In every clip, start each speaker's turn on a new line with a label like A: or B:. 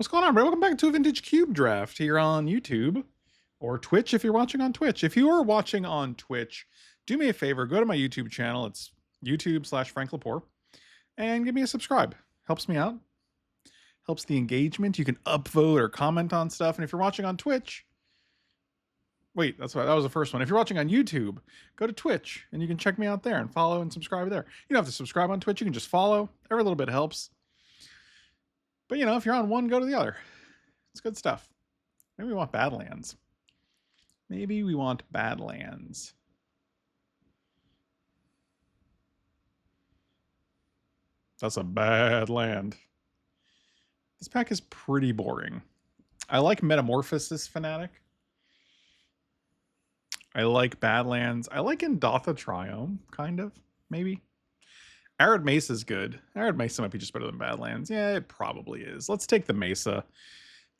A: What's going on, bro? Welcome back to a Vintage Cube Draft here on YouTube or Twitch if you're watching on Twitch. If you are watching on Twitch, do me a favor, go to my YouTube channel. It's YouTube/Frank Lepore and give me a subscribe. Helps me out. Helps the engagement. You can upvote or comment on stuff. And if you're watching on Twitch, wait, that's right. That was the first one. If you're watching on YouTube, go to Twitch and you can check me out there and follow and subscribe there. You don't have to subscribe on Twitch. You can just follow. Every little bit helps. But, you know, if you're on one, go to the other. It's good stuff. Maybe we want Badlands. Maybe we want Badlands. That's a bad land. This pack is pretty boring. I like Metamorphosis Fanatic. I like Badlands. I like Endotha Triome, kind of, maybe. Arid Mesa is good. Arid Mesa might be just better than Badlands. Yeah, it probably is. Let's take the Mesa.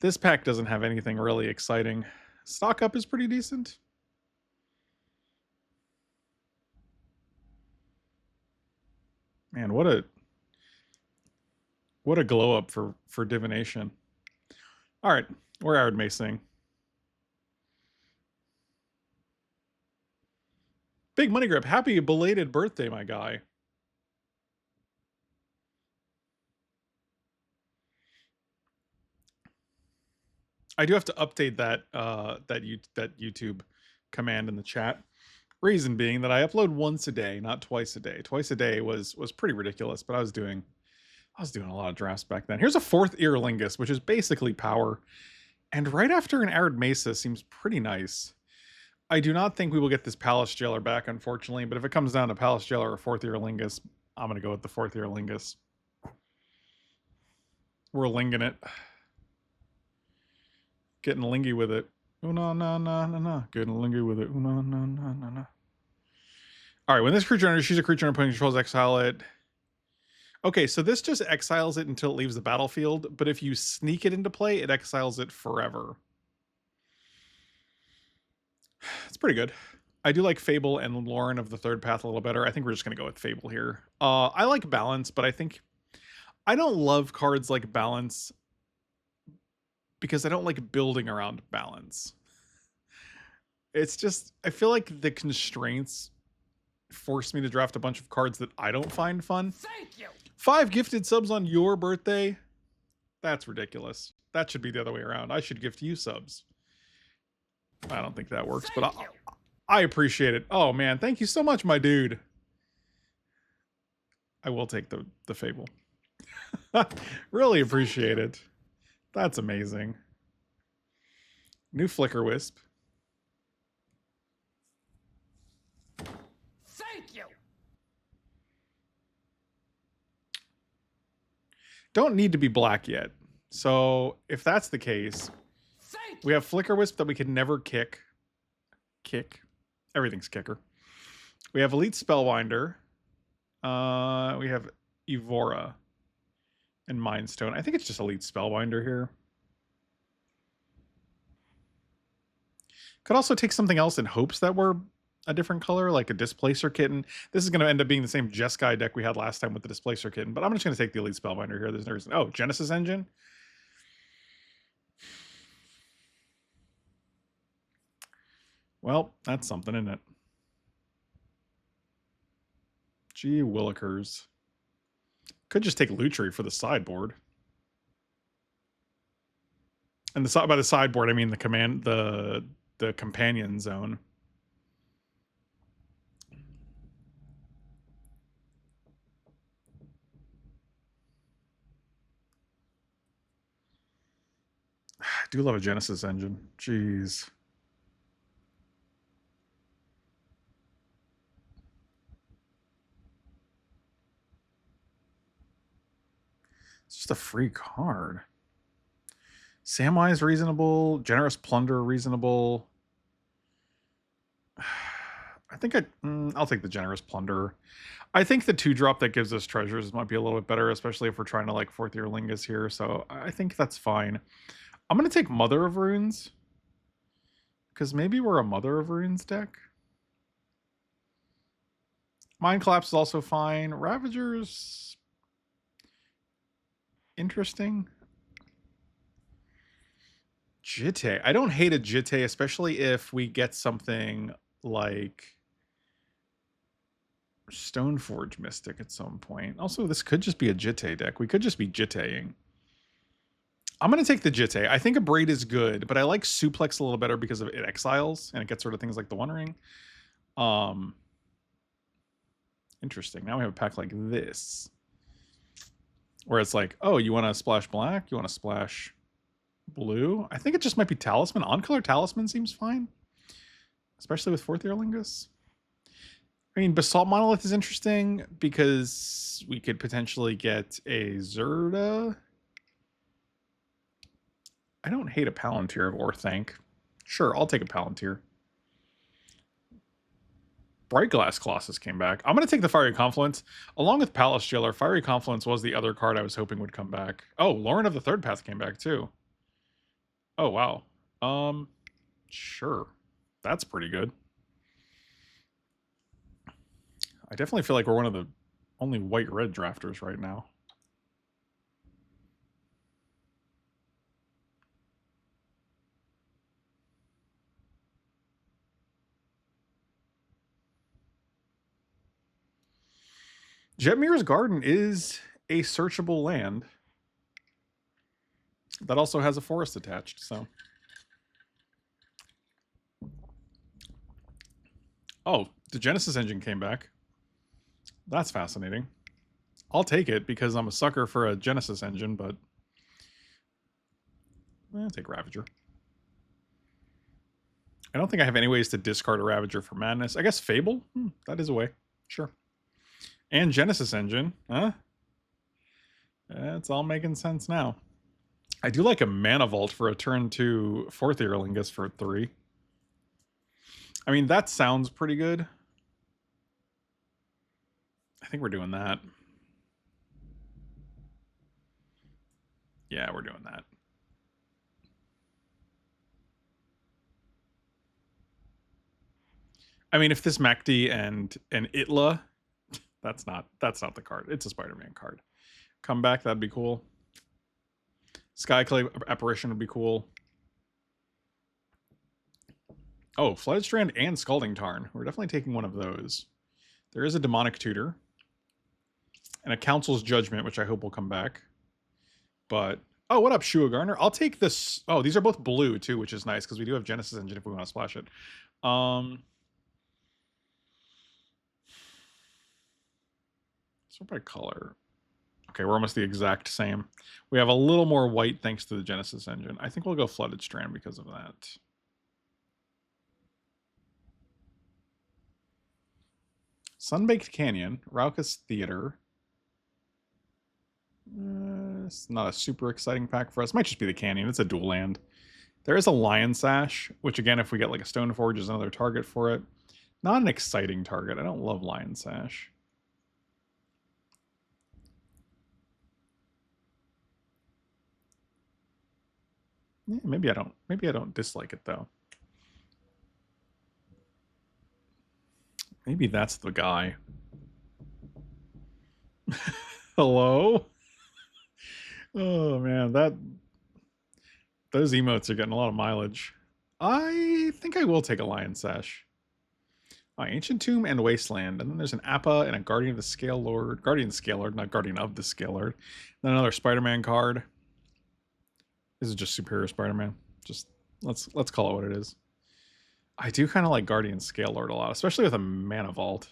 A: This pack doesn't have anything really exciting. Stock Up is pretty decent. Man, what a glow up for divination. All right, we're Arid Mesing. Big Money Grip, happy belated birthday, my guy. I do have to update that that YouTube command in the chat. Reason being that I upload once a day, not twice a day. Twice a day was pretty ridiculous, but I was doing a lot of drafts back then. Here's a 4th Earlingus, which is basically power. And right after an Arid Mesa seems pretty nice. I do not think we will get this Palace Jailer back, unfortunately, but if it comes down to Palace Jailer or 4th Earlingus, I'm going to go with the 4th Earlingus. We're linging it. Getting lingy with it. Oh, no, no, no, no, no. Getting lingy with it. Oh, no, no, no, no, no. All right, when this creature enters, choose a creature opponent controls, exile it. Okay, so this just exiles it until it leaves the battlefield, but if you sneak it into play, it exiles it forever. It's pretty good. I do like Fable and Lauren of the Third Path a little better. I think we're just going to go with Fable here. I like Balance, but I think I don't love cards like Balance because I don't like building around Balance. It's just, I feel like the constraints force me to draft a bunch of cards that I don't find fun.
B: Thank you.
A: 5 gifted subs on your birthday? That's ridiculous. That should be the other way around. I should gift you subs. I don't think that works, but I appreciate it. Oh man, thank you so much, my dude. I will take the Fable. Really appreciate it. That's amazing. New Flicker Wisp.
B: Thank you.
A: Don't need to be black yet. So if that's the case, we have Flicker Wisp that we can never kick. Everything's kicker. We have Elite Spellbinder. We have Evora and Mind Stone. I think it's just Elite Spellbinder here. Could also take something else in hopes that we're a different color, like a Displacer Kitten. This is going to end up being the same Jeskai deck we had last time with the Displacer Kitten, but I'm just going to take the Elite Spellbinder here. There's no reason. Oh, Genesis Engine. Well, that's something, isn't it? Gee willikers. Could just take Lutri for the sideboard. And by the sideboard, I mean the companion zone. I do love a Genesis Engine. Jeez. It's just a free card. Samwise reasonable. Generous Plunder reasonable. I think I'll take the Generous Plunder. I think the 2-drop that gives us treasures might be a little bit better, especially if we're trying to like 4th Earlingus here. So I think that's fine. I'm going to take Mother of Runes. Because maybe we're a Mother of Runes deck. Mind Collapse is also fine. Ravagers... interesting. Jitte. I don't hate a Jitte, especially if we get something like Stoneforge Mystic at some point. Also, this could just be a Jitte deck. We could just be Jitteing. I'm going to take the Jitte. I think a Braid is good, but I like Suplex a little better because of it exiles, and it gets rid of things like the One Ring. Interesting. Now we have a pack like this, where it's like, oh, you want to splash black? You want to splash blue? I think it just might be Talisman. On-color Talisman seems fine, especially with Fourth Earlingus. I mean, Basalt Monolith is interesting because we could potentially get a Zerda. I don't hate a Palantir of Orthanc. Sure, I'll take a Palantir. Bright Glass Colossus came back. I'm going to take the Fiery Confluence. Along with Palace Jailer, Fiery Confluence was the other card I was hoping would come back. Oh, Lauren of the Third Path came back too. Oh, wow. Sure. That's pretty good. I definitely feel like we're one of the only white-red drafters right now. Jetmir's Garden is a searchable land that also has a forest attached, so. Oh, the Genesis engine came back. That's fascinating. I'll take it because I'm a sucker for a Genesis engine, but I'll take Ravager. I don't think I have any ways to discard a Ravager for Madness. I guess Fable? That is a way. Sure. And Genesis engine. Huh? It's all making sense now. I do like a Mana Vault for a turn 2 Fourth Earlingus for 3. I mean, that sounds pretty good. I think we're doing that. Yeah, we're doing that. I mean, if this Makti and Itla, that's not the card. It's a Spider-Man card. Come back, that'd be cool. Skyclave Apparition would be cool. Oh, Flooded Strand and Scalding Tarn. We're definitely taking one of those. There is a Demonic Tutor. And a Council's Judgment, which I hope will come back. But, oh, what up, Shua Garner? I'll take this. Oh, these are both blue, too, which is nice, because we do have Genesis Engine if we want to splash it. Sort by color. Okay, we're almost the exact same. We have a little more white thanks to the Genesis Engine. I think we'll go Flooded Strand because of that. Sunbaked Canyon, Raucous Theater. It's not a super exciting pack for us. Might just be the Canyon. It's a dual land. There is a Lion Sash, which again, if we get like a Stoneforge, is another target for it. Not an exciting target. I don't love Lion Sash. Yeah, maybe I don't. Maybe I don't dislike it though. Maybe that's the guy. Hello? Oh man, those emotes are getting a lot of mileage. I think I will take a Lion Sash. Ancient Tomb and Wasteland. And then there's an Appa and a Guardian of the Scale Lord. Guardian of the Scale Lord, not Guardian of the Scale Lord. Then another Spider-Man card. This is just Superior Spider-Man. Just let's call it what it is. I do kind of like Guardian Scale Lord a lot, especially with a Mana Vault.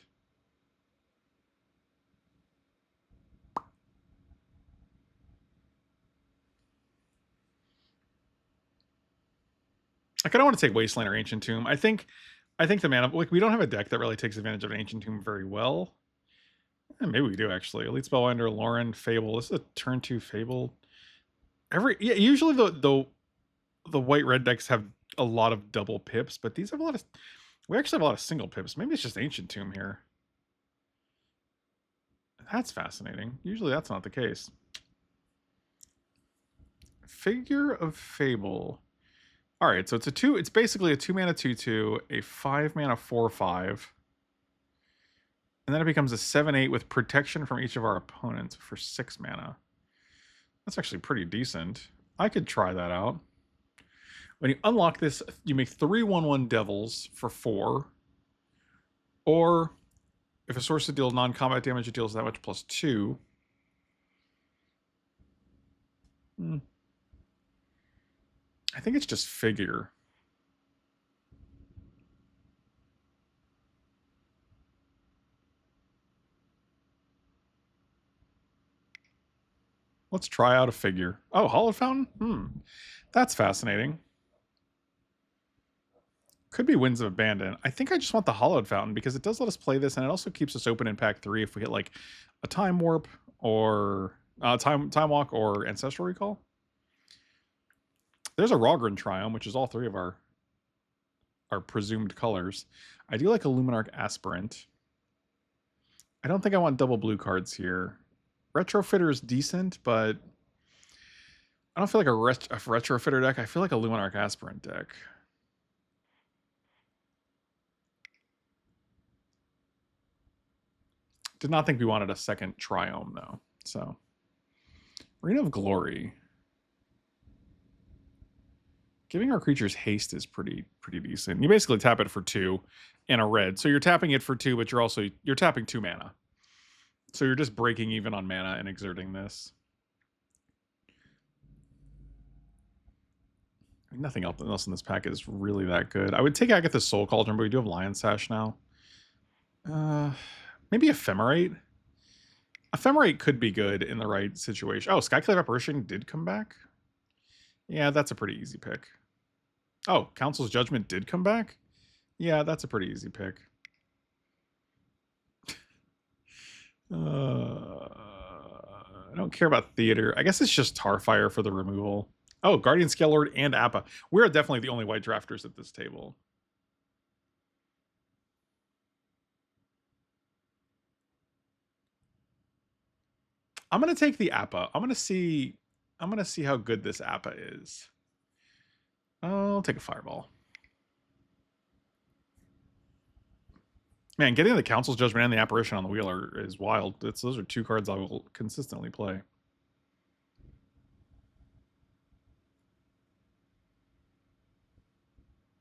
A: I kind of want to take Wasteland or Ancient Tomb. I think the mana, like, we don't have a deck that really takes advantage of an Ancient Tomb very well. Maybe we do actually. Elite Spellbinder, Lauren, Fable. This is a turn 2 Fable. Usually the white red decks have a lot of double pips, but these have we actually have a lot of single pips. Maybe it's just Ancient Tomb here. That's fascinating. Usually that's not the case. Figure of Fable. All right, so it's basically a 2-mana 2/2, a 5-mana 4/5. And then it becomes a 7/8 with protection from each of our opponents for 6 mana. That's actually pretty decent. I could try that out. When you unlock this, you make 3/1/1 devils for 4. Or if a source to deal non-combat damage, it deals that much plus 2. I think it's just figure. Let's try out a figure. Oh, Hollow Fountain? That's fascinating. Could be Winds of Abandon. I think I just want the Hollowed Fountain because it does let us play this, and it also keeps us open in pack 3 if we hit like a Time Warp or Time Walk or Ancestral Recall. There's a Rogren Triumph, which is all 3 of our presumed colors. I do like a Luminarch Aspirant. I don't think I want double blue cards here. Retrofitter is decent, but I don't feel like a Retrofitter deck. I feel like a Luminarch Aspirant deck. Did not think we wanted a second Triome, though. So, Reign of Glory. Giving our creatures haste is pretty decent. You basically tap it for 2 and a red. So you're tapping it for 2, but you're tapping 2 mana. So you're just breaking even on mana and exerting this. I mean, nothing else in this pack is really that good. I would take Agatha's Soul Cauldron, but we do have Lion Sash now. Maybe Ephemerate. Ephemerate could be good in the right situation. Oh, Skyclave Apparition did come back? Yeah, that's a pretty easy pick. Oh, Council's Judgment did come back? Yeah, that's a pretty easy pick. I don't care about Theater. I guess it's just Tarfire for the removal. Oh, Guardian Scale Lord and Appa. We're definitely the only white drafters at this table. I'm gonna take the Appa. I'm gonna see how good this Appa is. I'll take a Fireball. Man, getting the Council's Judgment and the Apparition on the wheel is wild. Those are 2 cards I will consistently play.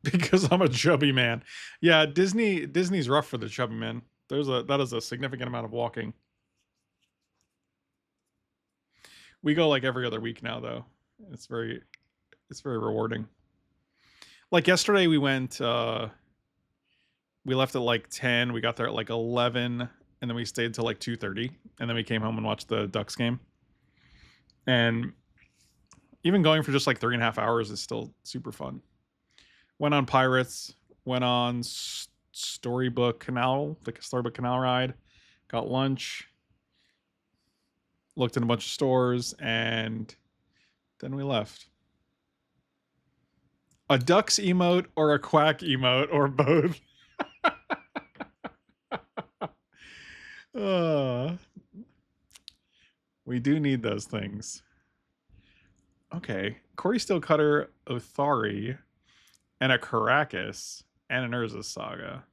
A: Because I'm a chubby man. Yeah, Disney's rough for the chubby man. That is a significant amount of walking. We go like every other week now, though. It's very rewarding. Like yesterday, we went. We left at like 10. We got there at like 11, and then we stayed till like 2:30, and then we came home and watched the Ducks game. And even going for just like 3.5 hours is still super fun. Went on Pirates. Went on Storybook Canal ride. Got lunch. Looked in a bunch of stores, and then we left. A Ducks emote or a Quack emote or both. We do need those things. Okay. Corey Steelcutter, Othari, and a Caracas, and an Urza Saga.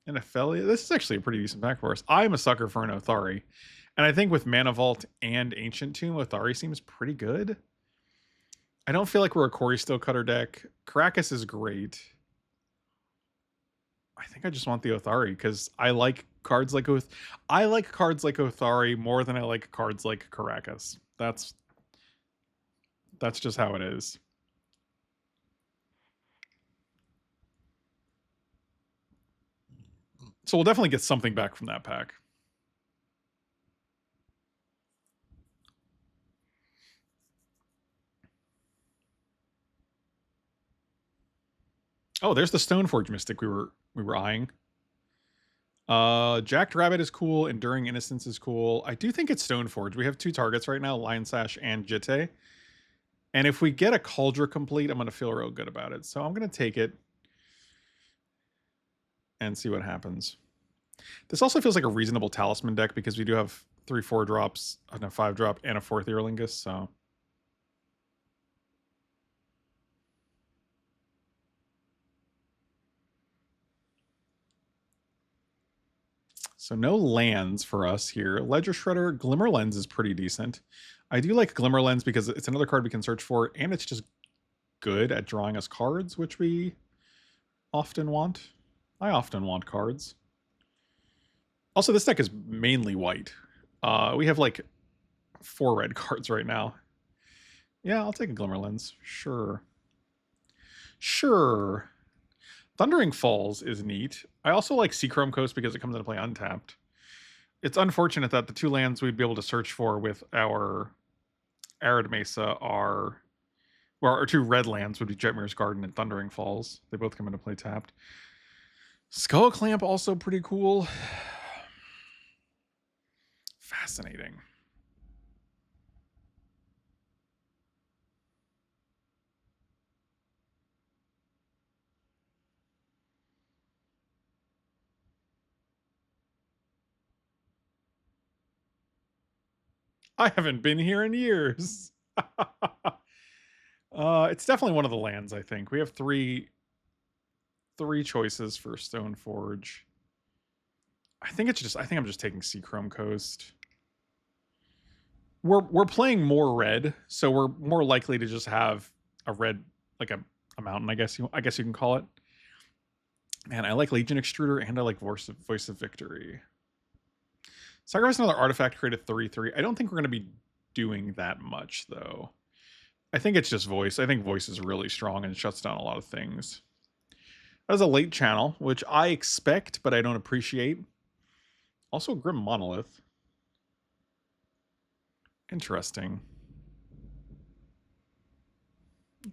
A: And Ophelia. This is actually a pretty decent pack for us. I'm a sucker for an Othari. And I think with Mana Vault and Ancient Tomb, Othari seems pretty good. I don't feel like we're a Corey Steelcutter deck. Caracas is great. I think I just want the Othari because I like cards like Othari more than I like cards like Caracas. That's just how it is. So we'll definitely get something back from that pack. Oh, there's the Stoneforge Mystic we were eyeing. Jacked Rabbit is cool. Enduring Innocence is cool. I do think it's Stoneforge. We have 2 targets right now, Lion Sash and Jitte. And if we get a Cauldron complete, I'm going to feel real good about it. So I'm going to take it and see what happens. This also feels like a reasonable Talisman deck because we do have 3 4-drops, and a 5-drop, and a 4th Earlingus, so... So no lands for us here. Ledger Shredder, Glimmer Lens is pretty decent. I do like Glimmer Lens because it's another card we can search for, and it's just good at drawing us cards, which we often want. I often want cards. Also, this deck is mainly white. We have like 4 red cards right now. Yeah, I'll take a Glimmer Lens. Sure. Sure. Thundering Falls is neat. I also like Seachrome Coast because it comes into play untapped. It's unfortunate that the 2 lands we'd be able to search for with our Arid Mesa are... Well, our 2 red lands would be Jetmir's Garden and Thundering Falls. They both come into play tapped. Skull Clamp also pretty cool. Fascinating. I haven't been here in years. It's definitely one of the lands, I think. We have three choices for Stoneforge. I think I'm just taking Seachrome Coast. We're playing more red, so we're more likely to just have a red, like a mountain, I guess you can call it. And I like Legion Extruder, and I like Voice of Victory. Sacrifice another artifact, create a 3/3. I don't think we're going to be doing that much, though. I think it's just Voice. I think Voice is really strong and shuts down a lot of things. That was a late channel, which I expect, but I don't appreciate. Also, Grim Monolith. Interesting.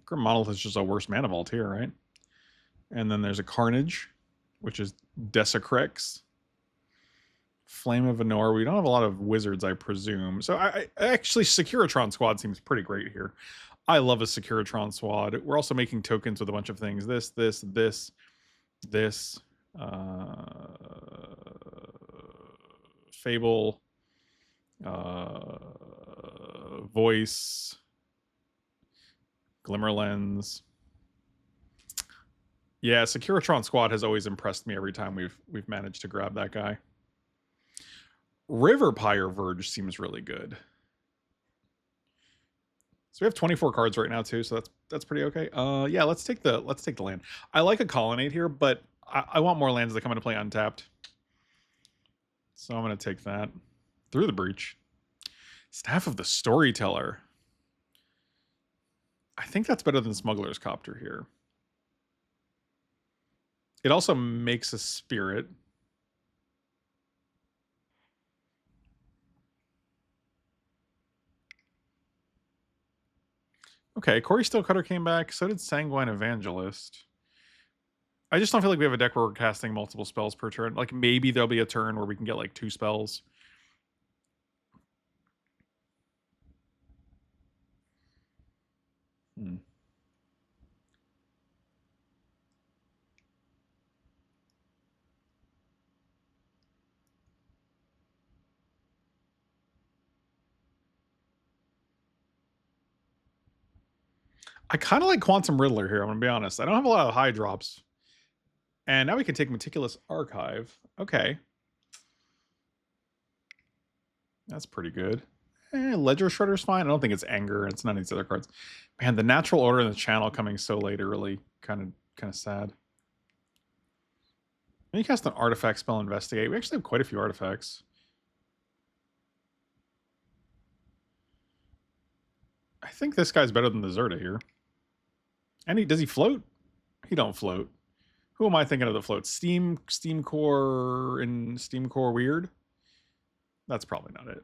A: Grim Monolith is just a worse mana vault here, right? And then there's a Carnage, which is Desecrex. Flame of Venor. We don't have a lot of wizards, I presume. So I actually, Securitron Squad seems pretty great here. I love a Securitron Squad. We're also making tokens with a bunch of things. This. Fable. Voice. Glimmer Lens. Yeah, Securitron Squad has always impressed me every time we've managed to grab that guy. River Pyre Verge seems really good. So we have 24 cards right now too, so that's pretty okay. Yeah, let's take the land. I like a Colonnade here, but I want more lands that come into play untapped. So I'm gonna take that. Through the Breach. Staff of the Storyteller. I think that's better than Smuggler's Copter here. It also makes a Spirit. Okay, Corey Steelcutter came back. So did Sanguine Evangelist. I just don't feel like we have a deck where we're casting multiple spells per turn. Like, maybe there'll be a turn where we can get, like, 2 spells. I kind of like Quantum Riddler here, I'm going to be honest. I don't have a lot of high drops. And now we can take Meticulous Archive. Okay. That's pretty good. Ledger Shredder's fine. I don't think it's Anger. It's none of these other cards. Man, the Natural Order in the channel coming so late are really kind of sad. When you cast an artifact spell, Investigate. We actually have quite a few artifacts. I think this guy's better than the Zerta here. And does he float? He don't float. Who am I thinking of that floats? Steam Core and Steam Core Weird? That's probably not it.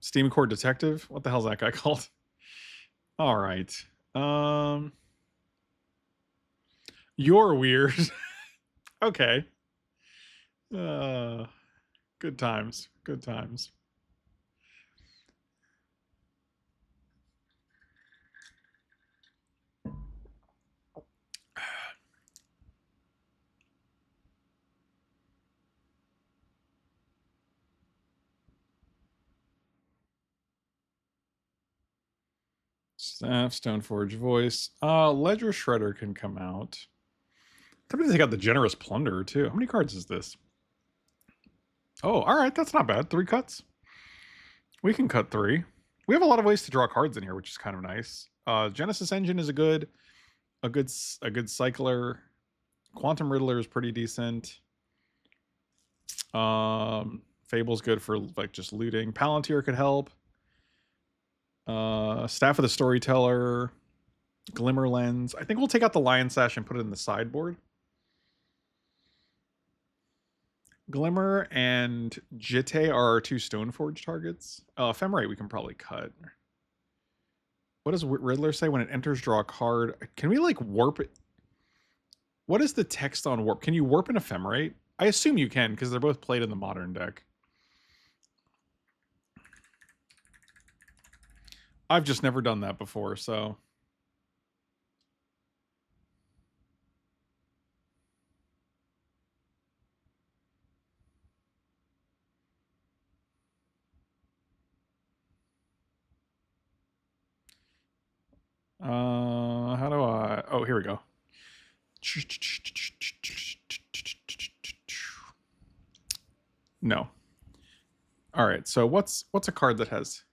A: Steam Core Detective? What the hell's that guy called? All right. You're weird. Okay. Good times. Good times. Staff, Stoneforge, Voice. Ledger Shredder can come out. I'm going to take out the Generous Plunderer, too. How many cards is this? Oh, all right. That's not bad. 3 cuts. We can cut 3. We have a lot of ways to draw cards in here, which is kind of nice. Genesis Engine is a good cycler. Quantum Riddler is pretty decent. Fable's good for like just looting. Palantir could help. Staff of the Storyteller. Glimmer Lens. I think we'll take out the Lion Sash and put it in the sideboard. Glimmer and Jitte are our 2 Stoneforge targets. Ephemerate we can probably cut. What does Riddler say? When it enters, draw a card. Can we like warp it? What is the text on warp? Can you warp an Ephemerate? I assume you can because they're both played in the modern deck. I've just never done that before, so... how do I... Oh, here we go. No. All right, so what's a card that has...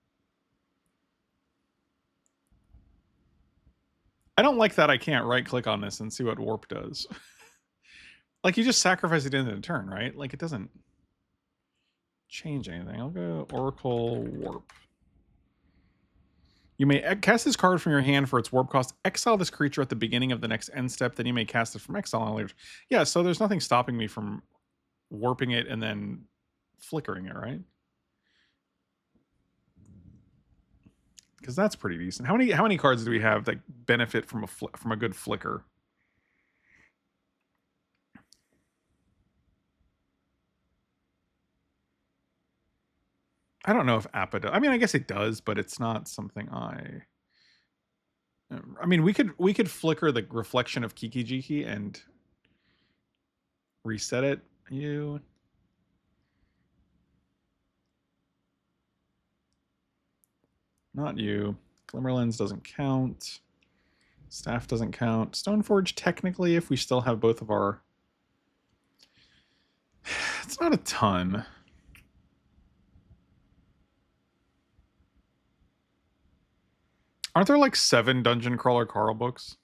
A: I don't like that I can't right-click on this and see what warp does. Like, you just sacrifice it in the turn, right? Like, it doesn't change anything. I'll go Oracle Warp. You may cast this card from your hand for its warp cost. Exile this creature at the beginning of the next end step. Then you may cast it from exile on later. Yeah, so there's nothing stopping me from warping it and then flickering it, right? Because that's pretty decent. How many cards do we have that benefit from a good flicker? I don't know if Appa does. I mean, I guess it does, but it's not something I mean, we could flicker the reflection of Kiki Jiki and reset it. You. Not you. Glimmer Lens doesn't count. Staff doesn't count. Stoneforge, technically, if we still have both of our... It's not a ton. Aren't there like 7 Dungeon Crawler Carl books?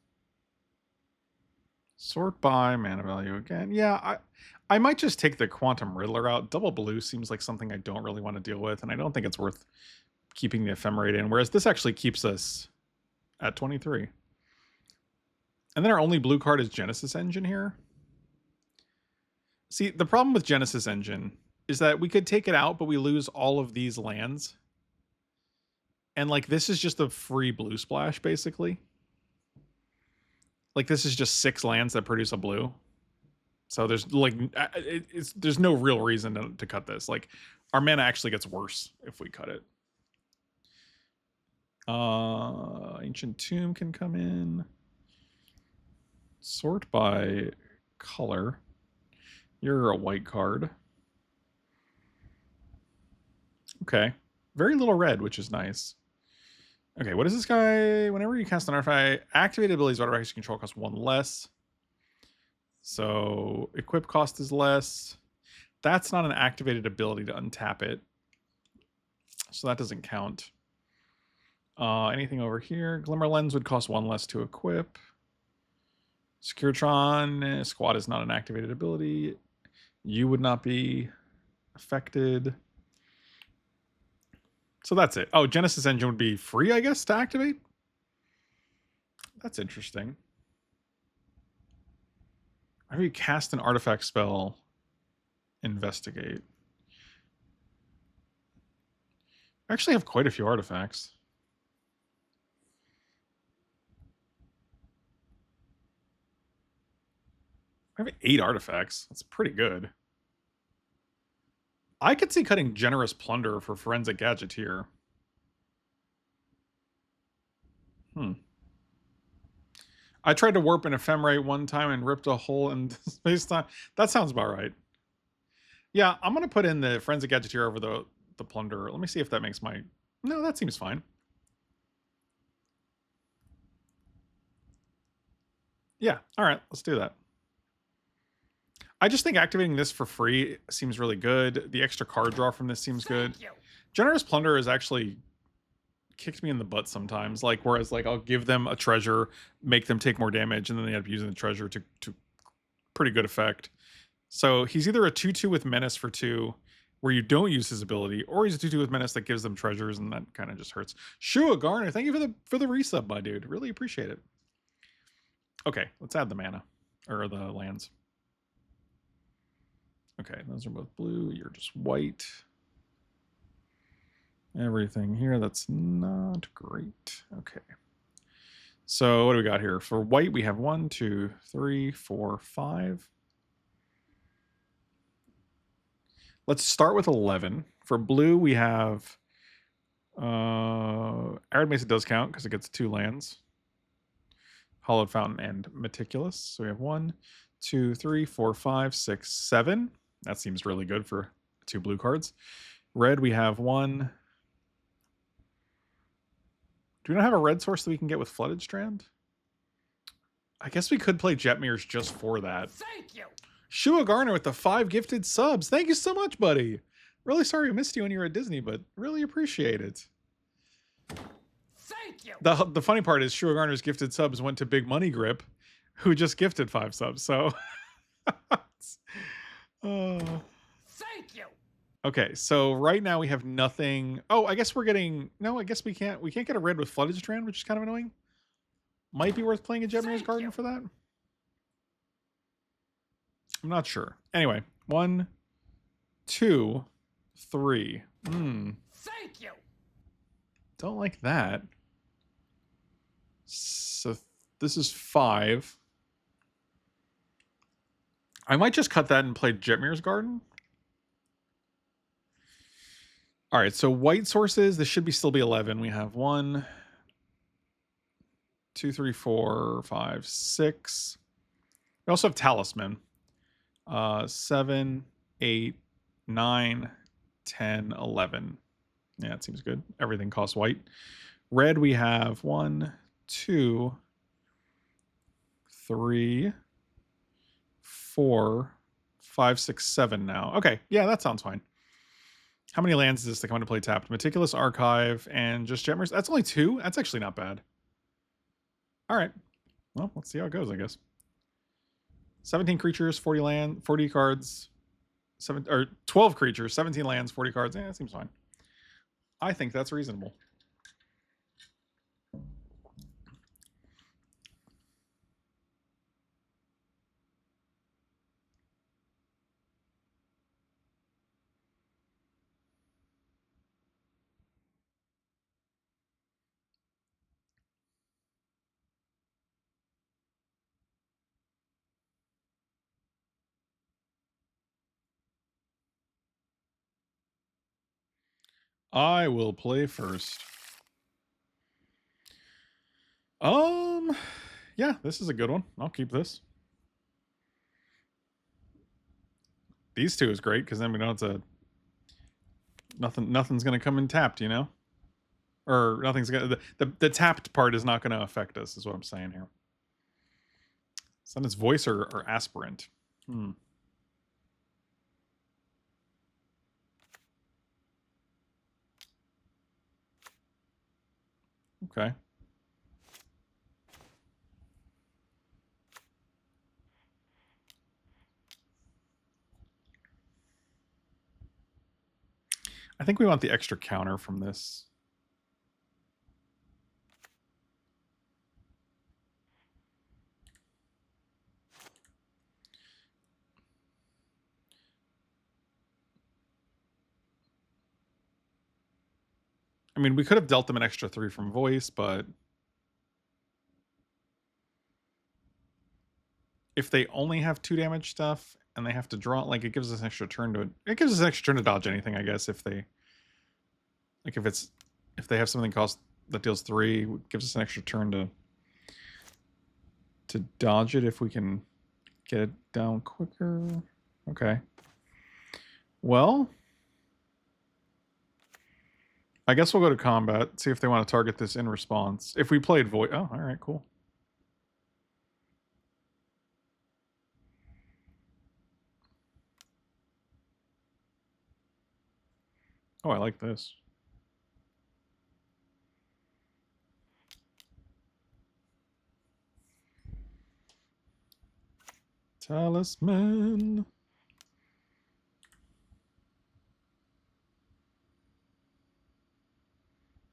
A: Sort by mana value again. Yeah, I might just take the Quantum Riddler out. Double blue seems like something I don't really want to deal with, and I don't think it's worth keeping the Ephemerate in, whereas this actually keeps us at 23. And then our only blue card is Genesis Engine here. See, the problem with Genesis Engine is that we could take it out, but we lose all of these lands. And, like, this is just a free blue splash, basically. Like, this is just 6 lands that produce a blue. So there's, like, there's no real reason to cut this. Like, our mana actually gets worse if we cut it. Ancient Tomb can come in. Sort by color. You're a white card. Okay. Very little red, which is nice. Okay, what is this guy? Whenever you cast an artifact, activated abilities of artifacts you control cost 1 less. So equip cost is less. That's not an activated ability to untap it. So that doesn't count. Anything over here? Glimmer Lens would cost 1 less to equip. Securitron, squad is not an activated ability. You would not be affected. So that's it. Oh, Genesis Engine would be free, I guess, to activate? That's interesting. How do you cast an artifact spell? Investigate. I actually have quite a few artifacts. I have 8 artifacts. That's pretty good. I could see cutting Generous Plunder for Forensic Gadgeteer. I tried to warp an Ephemerate one time and ripped a hole in space-time. That sounds about right. Yeah, I'm going to put in the Forensic Gadgeteer over the Plunder. Let me see if that makes my... No, that seems fine. Yeah, all right, let's do that. I just think activating this for free seems really good. The extra card draw from this seems good. Generous Plunder has actually kicked me in the butt sometimes. Like, whereas, like, I'll give them a treasure, make them take more damage, and then they end up using the treasure to pretty good effect. So he's either a 2/2 with Menace for 2, where you don't use his ability, or he's a 2/2 with Menace that gives them treasures, and that kind of just hurts. Shua Garner, thank you for the resub, my dude. Really appreciate it. Okay, let's add the mana, or the lands. Okay, those are both blue. You're just white. Everything here, that's not great. Okay. So what do we got here? For white, we have 1, 2, 3, 4, 5. Let's start with 11. For blue, we have Arid Mesa does count because it gets 2 lands. Hollowed Fountain and Meticulous. So we have 1, 2, 3, 4, 5, 6, 7. That seems really good for 2 blue cards. Red, we have 1. Do we not have a red source that we can get with Flooded Strand? I guess we could play Jetmir's just for that.
B: Thank you.
A: Shua Garner with the 5 gifted subs. Thank you so much, buddy. Really sorry we missed you when you were at Disney, but really appreciate it.
B: Thank you.
A: The funny part is Shua Garner's gifted subs went to Big Money Grip, who just gifted 5 subs. So,
B: Thank you.
A: Okay, so right now we have nothing. Oh, I guess we're getting. No, I guess we can't. We can't get a red with Flooded Strand, which is kind of annoying. Might be worth playing a Jetmir's Garden for that. I'm not sure. Anyway, 1, 2, 3.
B: Thank you.
A: Don't like that. So this is 5. I might just cut that and play Jetmir's Garden. All right, so white sources, this should still be 11. We have 1, 2, 3, 4, 5, 6. We also have Talisman. 7, 8, 9, 10, 11. Yeah, it seems good. Everything costs white. Red, we have 1, 2, 3, 4, 5, 6, 7 now. Okay, yeah, that sounds fine. How many lands is this to come into play tapped? Meticulous Archive and just Jetmir's. That's only 2? That's actually not bad. All right. Well, let's see how it goes, I guess. 17 creatures, 40 cards, 12 creatures, 17 lands, 40 cards. Yeah, that seems fine. I think that's reasonable. I will play first. Yeah, this is a good one. I'll keep this. These 2 is great because then we don't have to. Nothing's gonna come in tapped, you know, or nothing's gonna. The tapped part is not gonna affect us, is what I'm saying here. So then it's voice or aspirant. Okay. I think we want the extra counter from this. I mean, we could have dealt them an extra 3 from voice, but if they only have 2 damage stuff and they have to draw, like, it gives us an extra turn to it gives us an extra turn to dodge anything, I guess. If they, like, if they have something cost that deals 3, it gives us an extra turn to dodge it if we can get it down quicker. Okay. Well, I guess we'll go to combat, see if they want to target this in response. If we played voice, oh, all right, cool. Oh, Oh, I like this. Talisman.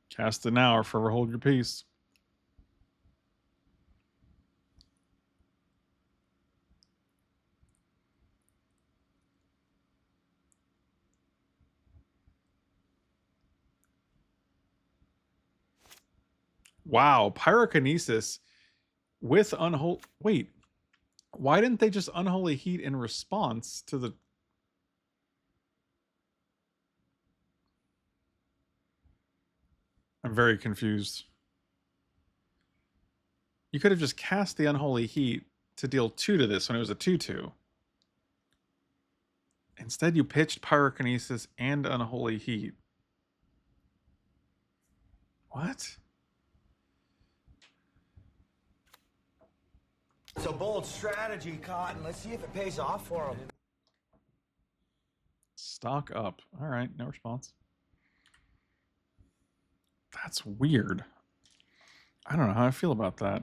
A: Cast it now or forever hold your peace. Wow, pyrokinesis with unholy. Wait, why didn't they just unholy heat in response to the? I'm very confused. You could have just cast the unholy heat to deal 2 to this when it was a 2/2. Instead, you pitched pyrokinesis and unholy heat. What?
C: It's a bold strategy, Cotton. Let's see if it pays off for him.
A: Stock up. All right, no response. That's weird. I don't know how I feel about that.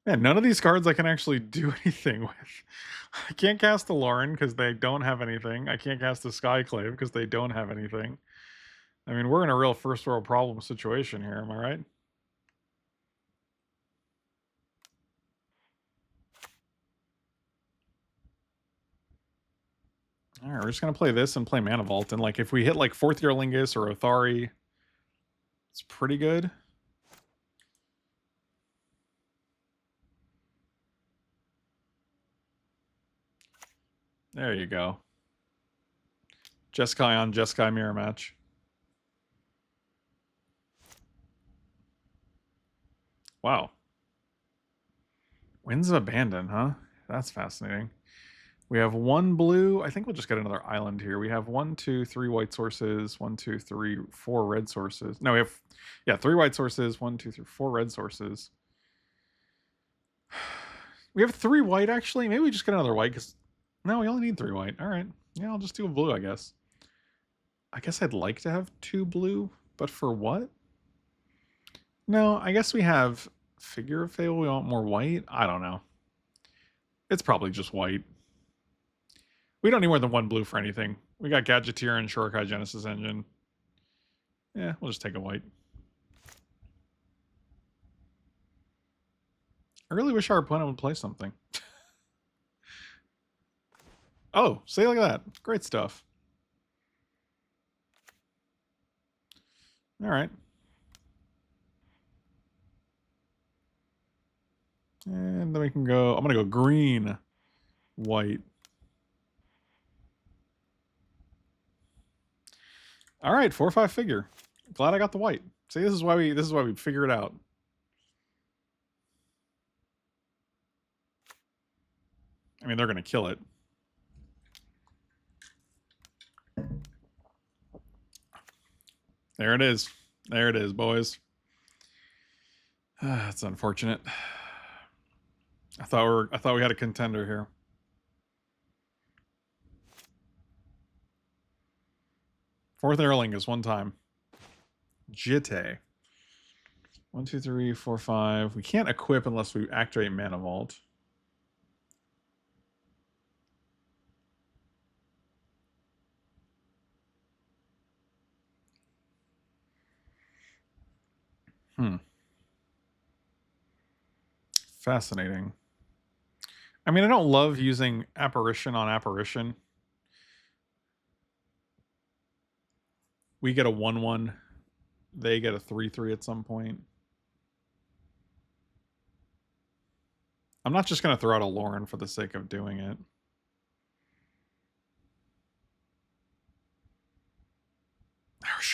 A: Man, none of these cards I can actually do anything with. I can't cast a Lauren because they don't have anything. I can't cast a Skyclave because they don't have anything. I mean, we're in a real first world problem situation here, am I right? All right, we're just going to play this and play Mana Vault. And like if we hit like 4th Year Lingus or Othari, it's pretty good. There you go. Jeskai on Jeskai mirror match. Wow. Winds of Abandon, huh? That's fascinating. We have 1 blue. I think we'll just get another island here. We have 1, 2, 3 white sources. 1, 2, 3, 4 red sources. No, we have, yeah, 3 white sources. 1, 2, 3, 4 red sources. We have 3 white, actually. Maybe we just get another white, because... No, we only need 3 white. All right. Yeah, I'll just do a blue, I guess. I guess I'd like to have 2 blue, but for what? No, I guess we have Figure of Fable. We want more white? I don't know. It's probably just white. We don't need more than 1 blue for anything. We got Gadgeteer and Shurikai Genesis Engine. Yeah, we'll just take a white. I really wish our opponent would play something. Oh, say like that. Great stuff. All right. And then we can go... I'm going to go green, white. All right, 4/5 figure. Glad I got the white. See, this is why we figure it out. I mean, they're going to kill it. There it is. There it is, boys. That's unfortunate. I thought we had a contender here. Fourth Erling is 1 time. Jitte. 1, 2, 3, 4, 5. We can't equip unless we activate Mana Vault. Fascinating. I mean, I don't love using Apparition on Apparition. We get a 1/1. They get a 3/3 at some point. I'm not just going to throw out a Lauren for the sake of doing it.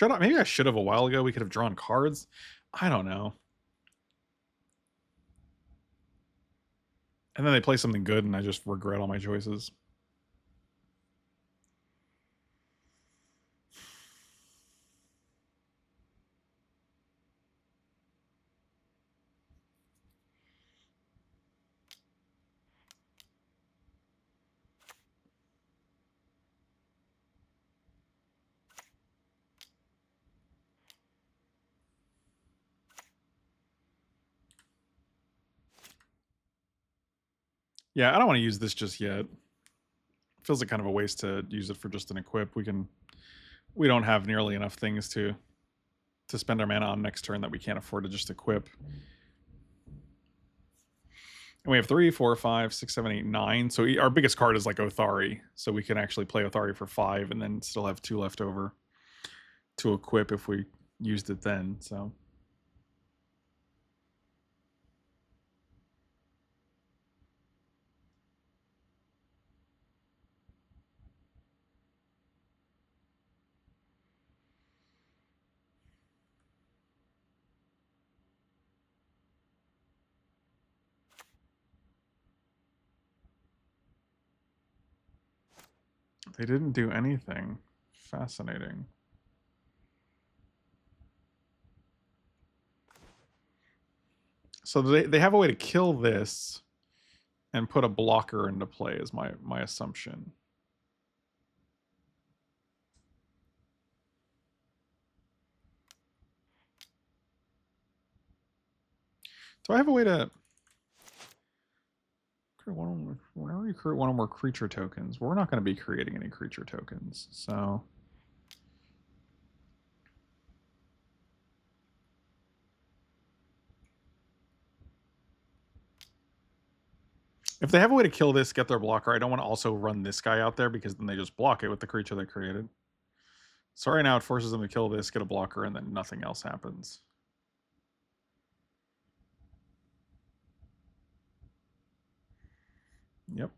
A: should I? Maybe I should have a while ago. We could have drawn cards. I don't know. And then they play something good, and I just regret all my choices. Yeah, I don't want to use this just yet. Feels like kind of a waste to use it for just an equip. We don't have nearly enough things to spend our mana on next turn that we can't afford to just equip. And we have 3, 4, 5, 6, 7, 8, 9. So our biggest card is like Othari. So we can actually play Othari for 5 and then still have 2 left over to equip if we used it then. So they didn't do anything. Fascinating. So they have a way to kill this and put a blocker into play is my assumption. Do I have a way to create whenever you create one or more creature tokens? We're not going to be creating any creature tokens, so if they have a way to kill this, get their blocker, I don't want to also run this guy out there because then they just block it with the creature they created. So right now it forces them to kill this, get a blocker, and then nothing else happens. Yep.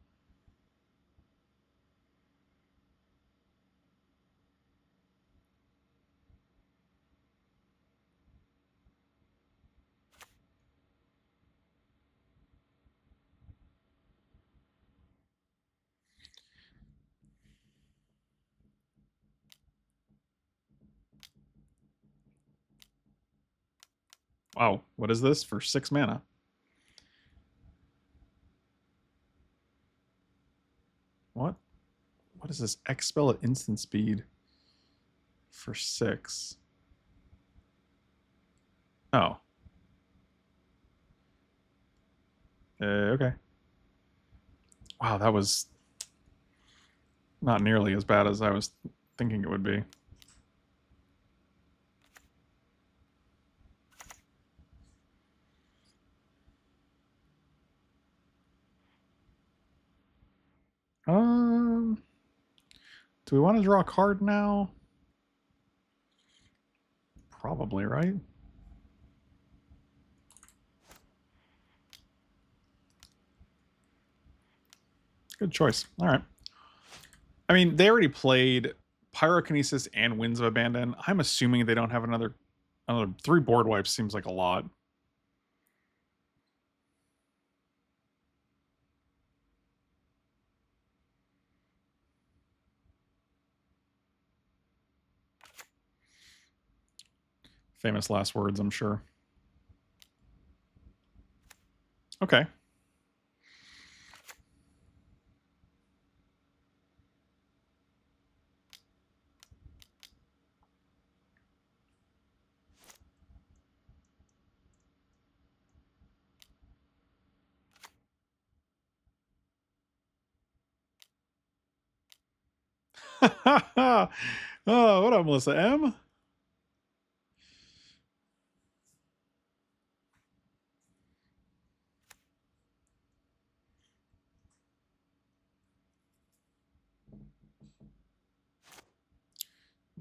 A: Wow, what is this for 6 mana? What? What is this? X spell at instant speed for 6. Oh. Okay. Wow, that was not nearly as bad as I was thinking it would be. Do we want to draw a card now? Probably, right? Good choice. All right. I mean, they already played Pyrokinesis and Winds of Abandon. I'm assuming they don't have another 3 board wipes seems like a lot. Famous last words, I'm sure. Okay. Oh, what up, Melissa M?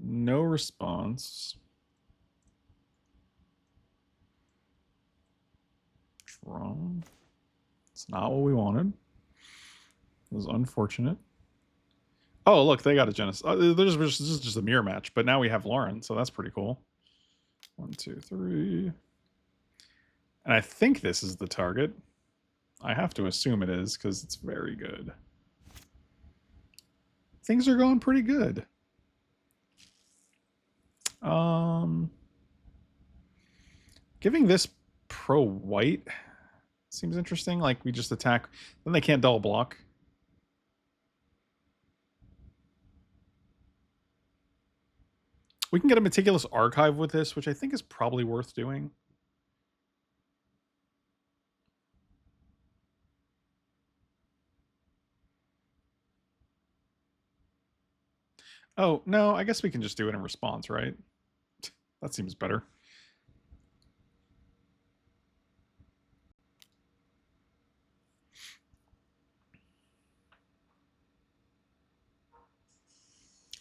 A: No response. Wrong. It's not what we wanted. It was unfortunate. Oh, look, they got a Genesis. This is just a mirror match, but now we have Lauren, so that's pretty cool. 1, 2, 3. And I think this is the target. I have to assume it is because it's very good. Things are going pretty good. Giving this pro white seems interesting. Like we just attack, then they can't double block. We can get a meticulous archive with this, which I think is probably worth doing. Oh, no, I guess we can just do it in response, right? That seems better.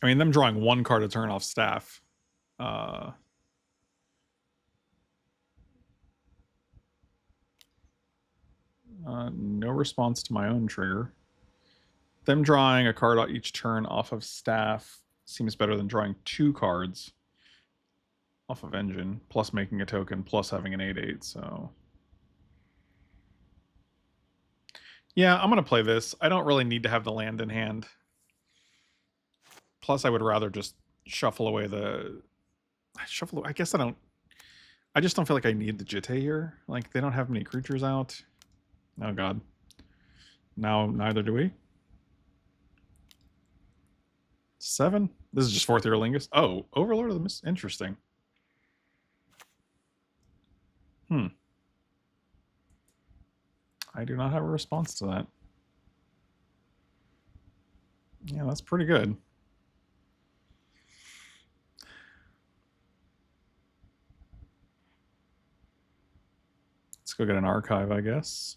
A: I mean, them drawing one card to turn off staff. No response to my own trigger. Them drawing a card each turn off of staff seems better than drawing 2 cards off of engine, plus making a token, plus having an 8/8, so... Yeah, I'm going to play this. I don't really need to have the land in hand. Plus, I would rather just shuffle away the... I guess I don't... I just don't feel like I need the Jitte here. Like, they don't have many creatures out. Oh, God. Now, neither do we. 7? This is just 4th Year Lingus. Oh, Overlord of the Mist. Interesting. I do not have a response to that. Yeah, that's pretty good. Let's go get an archive, I guess.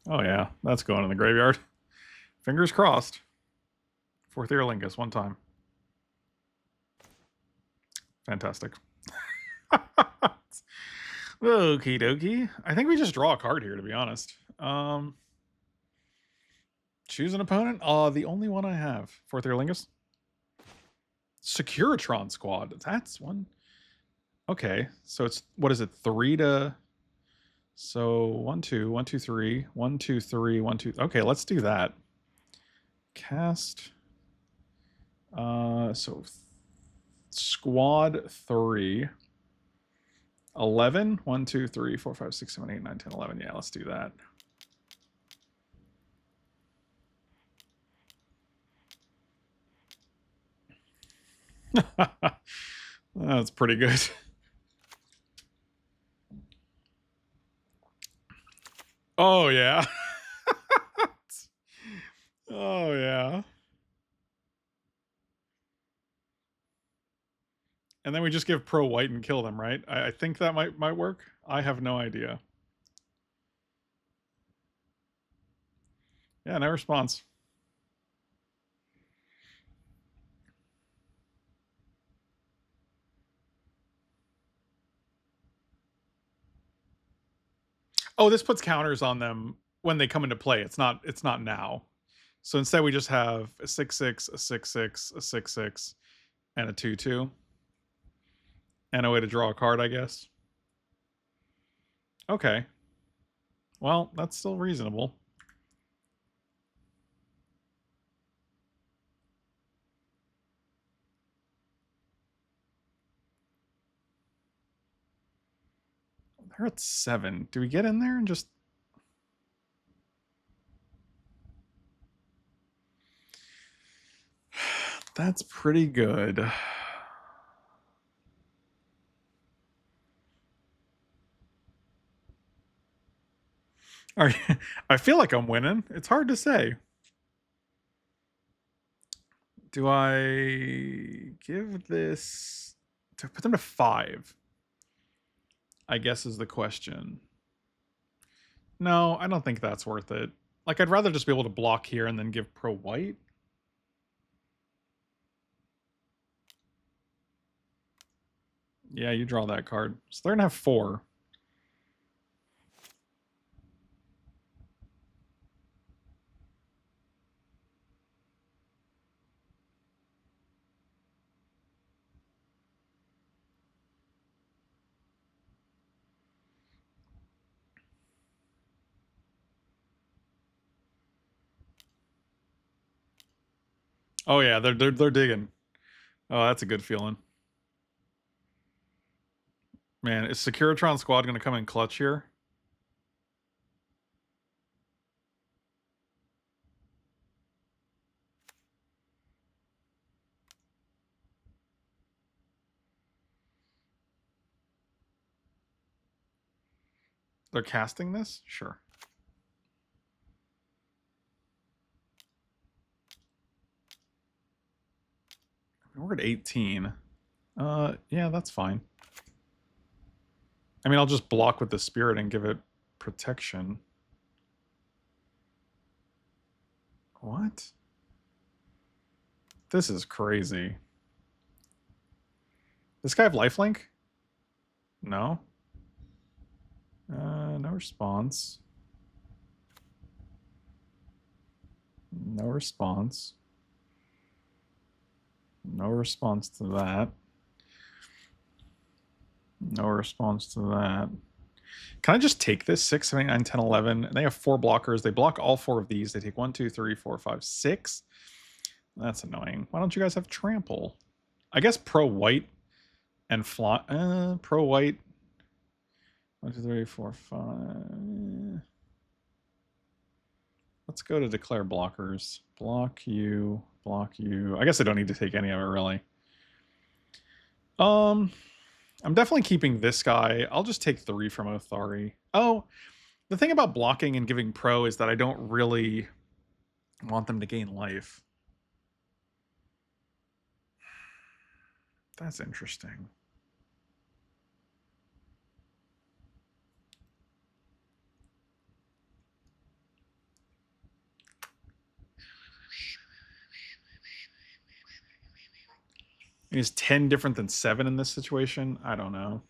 A: Oh yeah, that's going in the graveyard. Fingers crossed. 4th Year Lingus, one time. Fantastic. Okie dokie. I think we just draw a card here, to be honest. Choose an opponent. The only one I have. 4th Year Lingus. Securitron Squad. That's one. Okay, so it's, what is it? 3 to... So 1, 2, 1, 2, 3, 1, 2, 3, 1, 2. Okay, let's do that. Cast. So squad 3. 11. 1, 2, 3, 4, 5, 6, 7, 8, 9, 10, 11. Yeah, let's do that. That's pretty good. Oh, yeah. Oh, yeah. And then we just give pro white and kill them, right? I think that might work. I have no idea. Yeah, no response. Oh, this puts counters on them when they come into play. It's not now. So instead we just have a 6/6, a 6/6, a 6/6, and a 2/2. And a way to draw a card, I guess. Okay. Well, that's still reasonable. They're at 7. Do we get in there and just... That's pretty good. I feel like I'm winning. It's hard to say. Do I give this... To put them to 5? I guess is the question. No, I don't think that's worth it. Like, I'd rather just be able to block here and then give pro white. Yeah, you draw that card. So they're going to have 4. Oh yeah, they're digging. Oh, that's a good feeling. Man, is Securitron Squad gonna come in clutch here? They're casting this? Sure. We're at 18. Yeah, that's fine. I mean, I'll just block with the spirit and give it protection. What? This is crazy. This guy have lifelink? No. No response. No response. No response to that. No response to that. Can I just take this? 6, 7, 8, 9, 10, 11. They have 4 blockers. They block all 4 of these. They take 1, 2, 3, 4, 5, 6. That's annoying. Why don't you guys have trample? I guess pro white and fly. Pro white. 1, 2, 3, 4, 5. Let's go to declare blockers. Block you. Block you. I guess I don't need to take any of it, really. I'm definitely keeping this guy. I'll just take 3 from Othari. Oh, the thing about blocking and giving pro is that I don't really want them to gain life. That's interesting. Is 10 different than 7 in this situation? I don't know.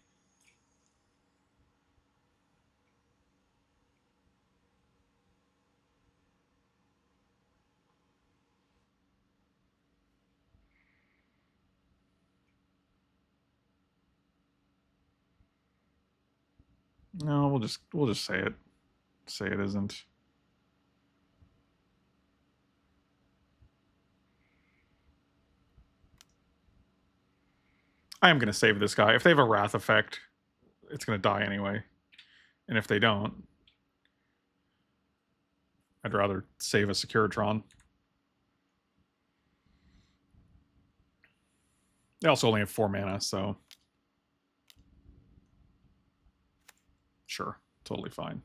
A: No, we'll just say it. Say it isn't. I am going to save this guy. If they have a Wrath effect, it's going to die anyway. And if they don't, I'd rather save a Securitron. They also only have 4 mana, so... Sure, totally fine.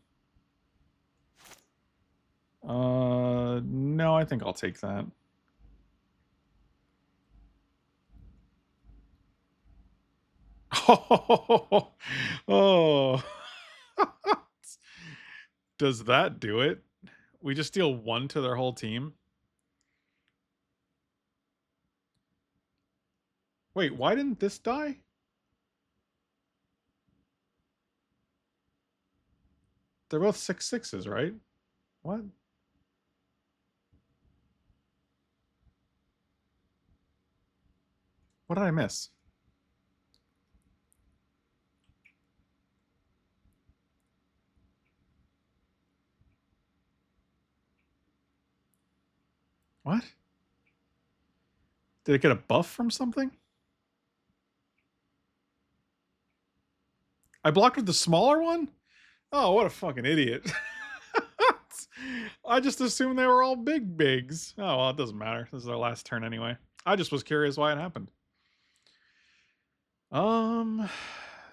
A: No, I think I'll take that. Oh. Does that do it? We just deal 1 to their whole team? Wait, why didn't this die? They're both 6/6s, right? What? What did I miss? What? Did it get a buff from something? I blocked with the smaller one? Oh, what a fucking idiot. I just assumed they were all big bigs. Oh, well, it doesn't matter. This is our last turn anyway. I just was curious why it happened.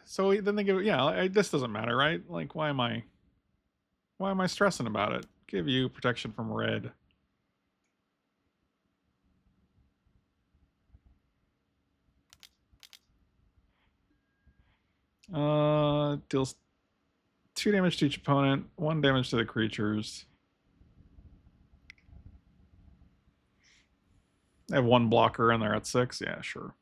A: So then they give, yeah, this doesn't matter, right? Like, why am I stressing about it? Give you protection from red. Deals 2 damage to each opponent, 1 damage to the creatures. They have 1 blocker and they're at 6. Yeah, sure.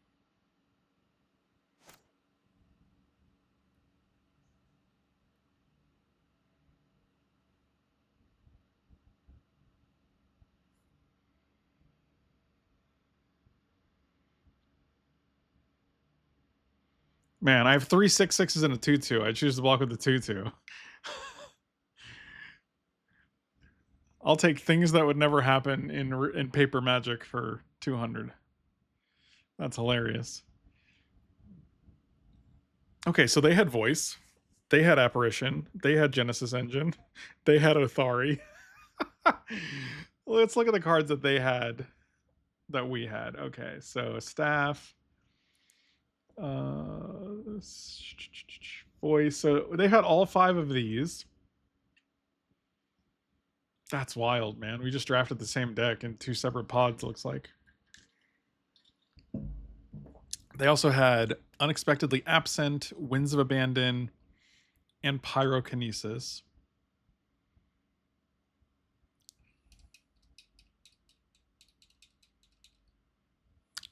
A: Man, I have 3 6/6s and a 2/2. I choose to block with the 2/2. I'll take things that would never happen in paper Magic for 200. That's hilarious. Okay, so they had voice. They had apparition. They had Genesis engine. They had Othari. Let's look at the cards that they had that we had. Okay, so staff. Voice. So they had all 5 of these. That's wild, man. We just drafted the same deck in 2 separate pods, looks like. They also had Unexpectedly Absent, Winds of Abandon, and Pyrokinesis.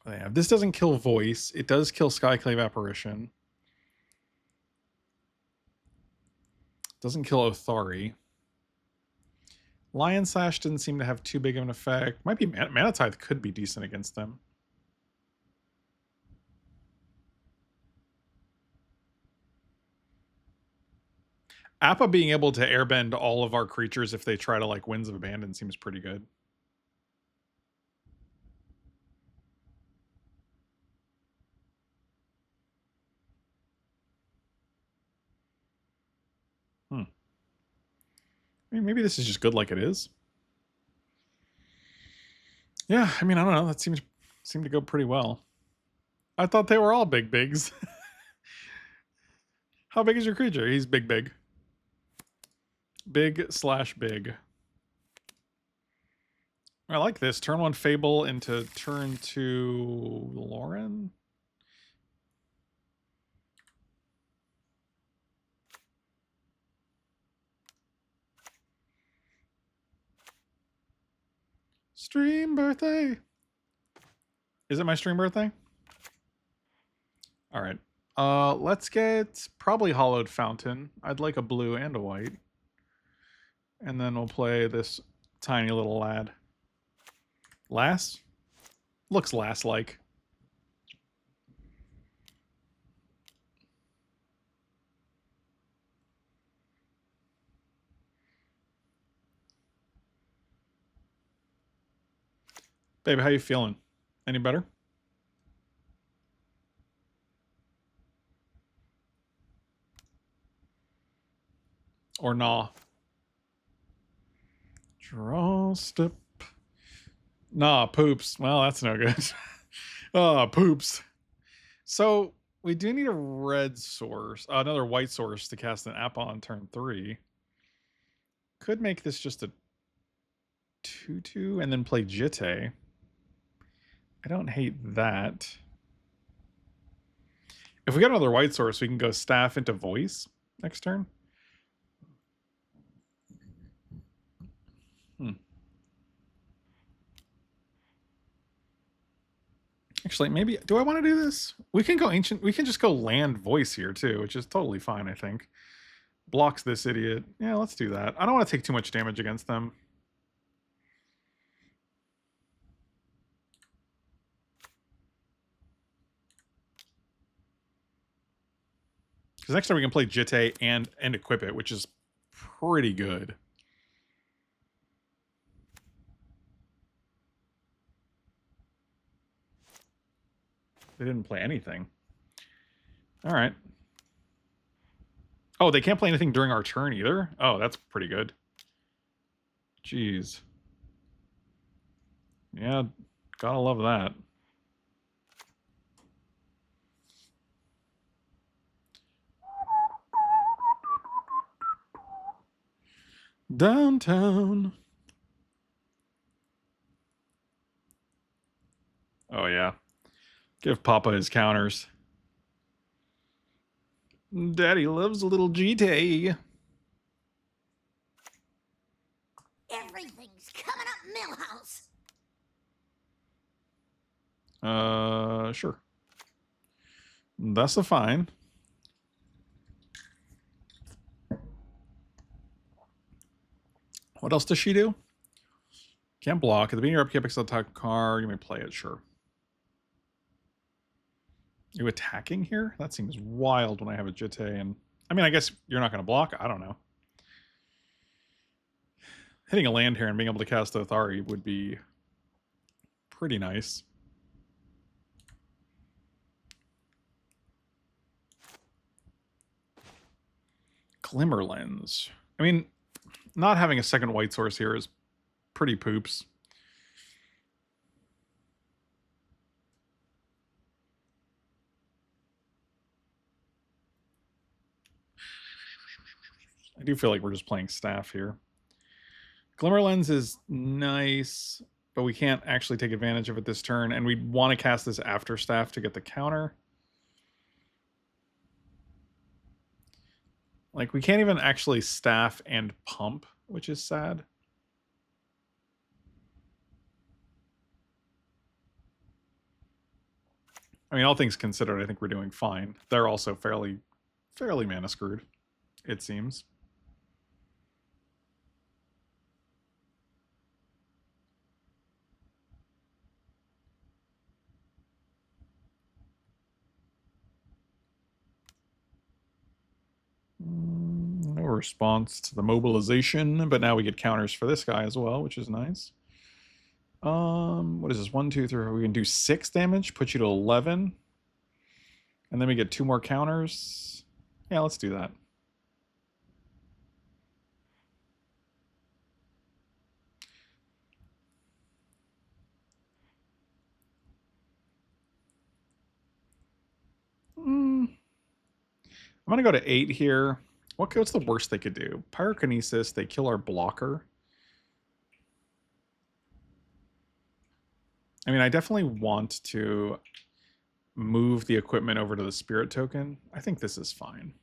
A: They have. This doesn't kill Voice. It does kill Skyclave Apparition. Doesn't kill Othari. Lion Slash didn't seem to have too big of an effect. Might be Mana Tithe could be decent against them. Appa being able to airbend all of our creatures if they try to like Winds of Abandon seems pretty good. I mean, maybe this is just good like it is. Yeah, I mean, I don't know. That seemed to go pretty well. I thought they were all big bigs. How big is your creature? He's big. Big/big. I like this. Turn 1 Fable into turn 2 Lauren. Stream birthday. Is it my stream birthday? All right. Let's get probably Hollowed Fountain. I'd like a blue and a white. And then we'll play this tiny little lad. Lass? Looks lass-like. Babe, how you feeling? Any better? Or nah? Draw step. Nah, poops. Well, that's no good. Oh, poops. So we do need a red source, another white source to cast an app on turn 3. Could make this just a 2/2 and then play Jitte. I don't hate that. If we got another white source, we can go staff into voice next turn. Actually, maybe, do I want to do this? We can go ancient. We can just go land voice here too, which is totally fine, I think. Blocks this idiot. Yeah, let's do that. I don't want to take too much damage against them. Because next time we can play Jitte and equip it, which is pretty good. They didn't play anything. All right. Oh, they can't play anything during our turn either? Oh, that's pretty good. Jeez. Yeah, gotta love that. Downtown. Oh, yeah. Give Papa his counters. Daddy loves a little GT.
B: Everything's coming up Millhouse.
A: Sure. That's a fine. What else does she do? Can't block. At the beginning of your upkeep, exile attack card. You may play it, sure. You attacking here? That seems wild when I have a Jitte and... I mean, I guess you're not going to block. I don't know. Hitting a land here and being able to cast Othari would be pretty nice. Glimmer Lens. I mean, not having a second white source here is pretty poops. I do feel like we're just playing staff here. Glimmer Lens is nice, but we can't actually take advantage of it this turn, and we want to cast this after staff to get the counter. Like, we can't even actually staff and pump, which is sad. I mean, all things considered, I think we're doing fine. They're also fairly mana screwed, it seems. No response to the mobilization, but now we get counters for this guy as well, which is nice. What is this? 1, 2, 3. We can do 6 damage, put you to 11. And then we get 2 more counters. Yeah, let's do that. I'm going to go to 8 here. What's the worst they could do? Pyrokinesis, they kill our blocker. I mean, I definitely want to move the equipment over to the spirit token. I think this is fine.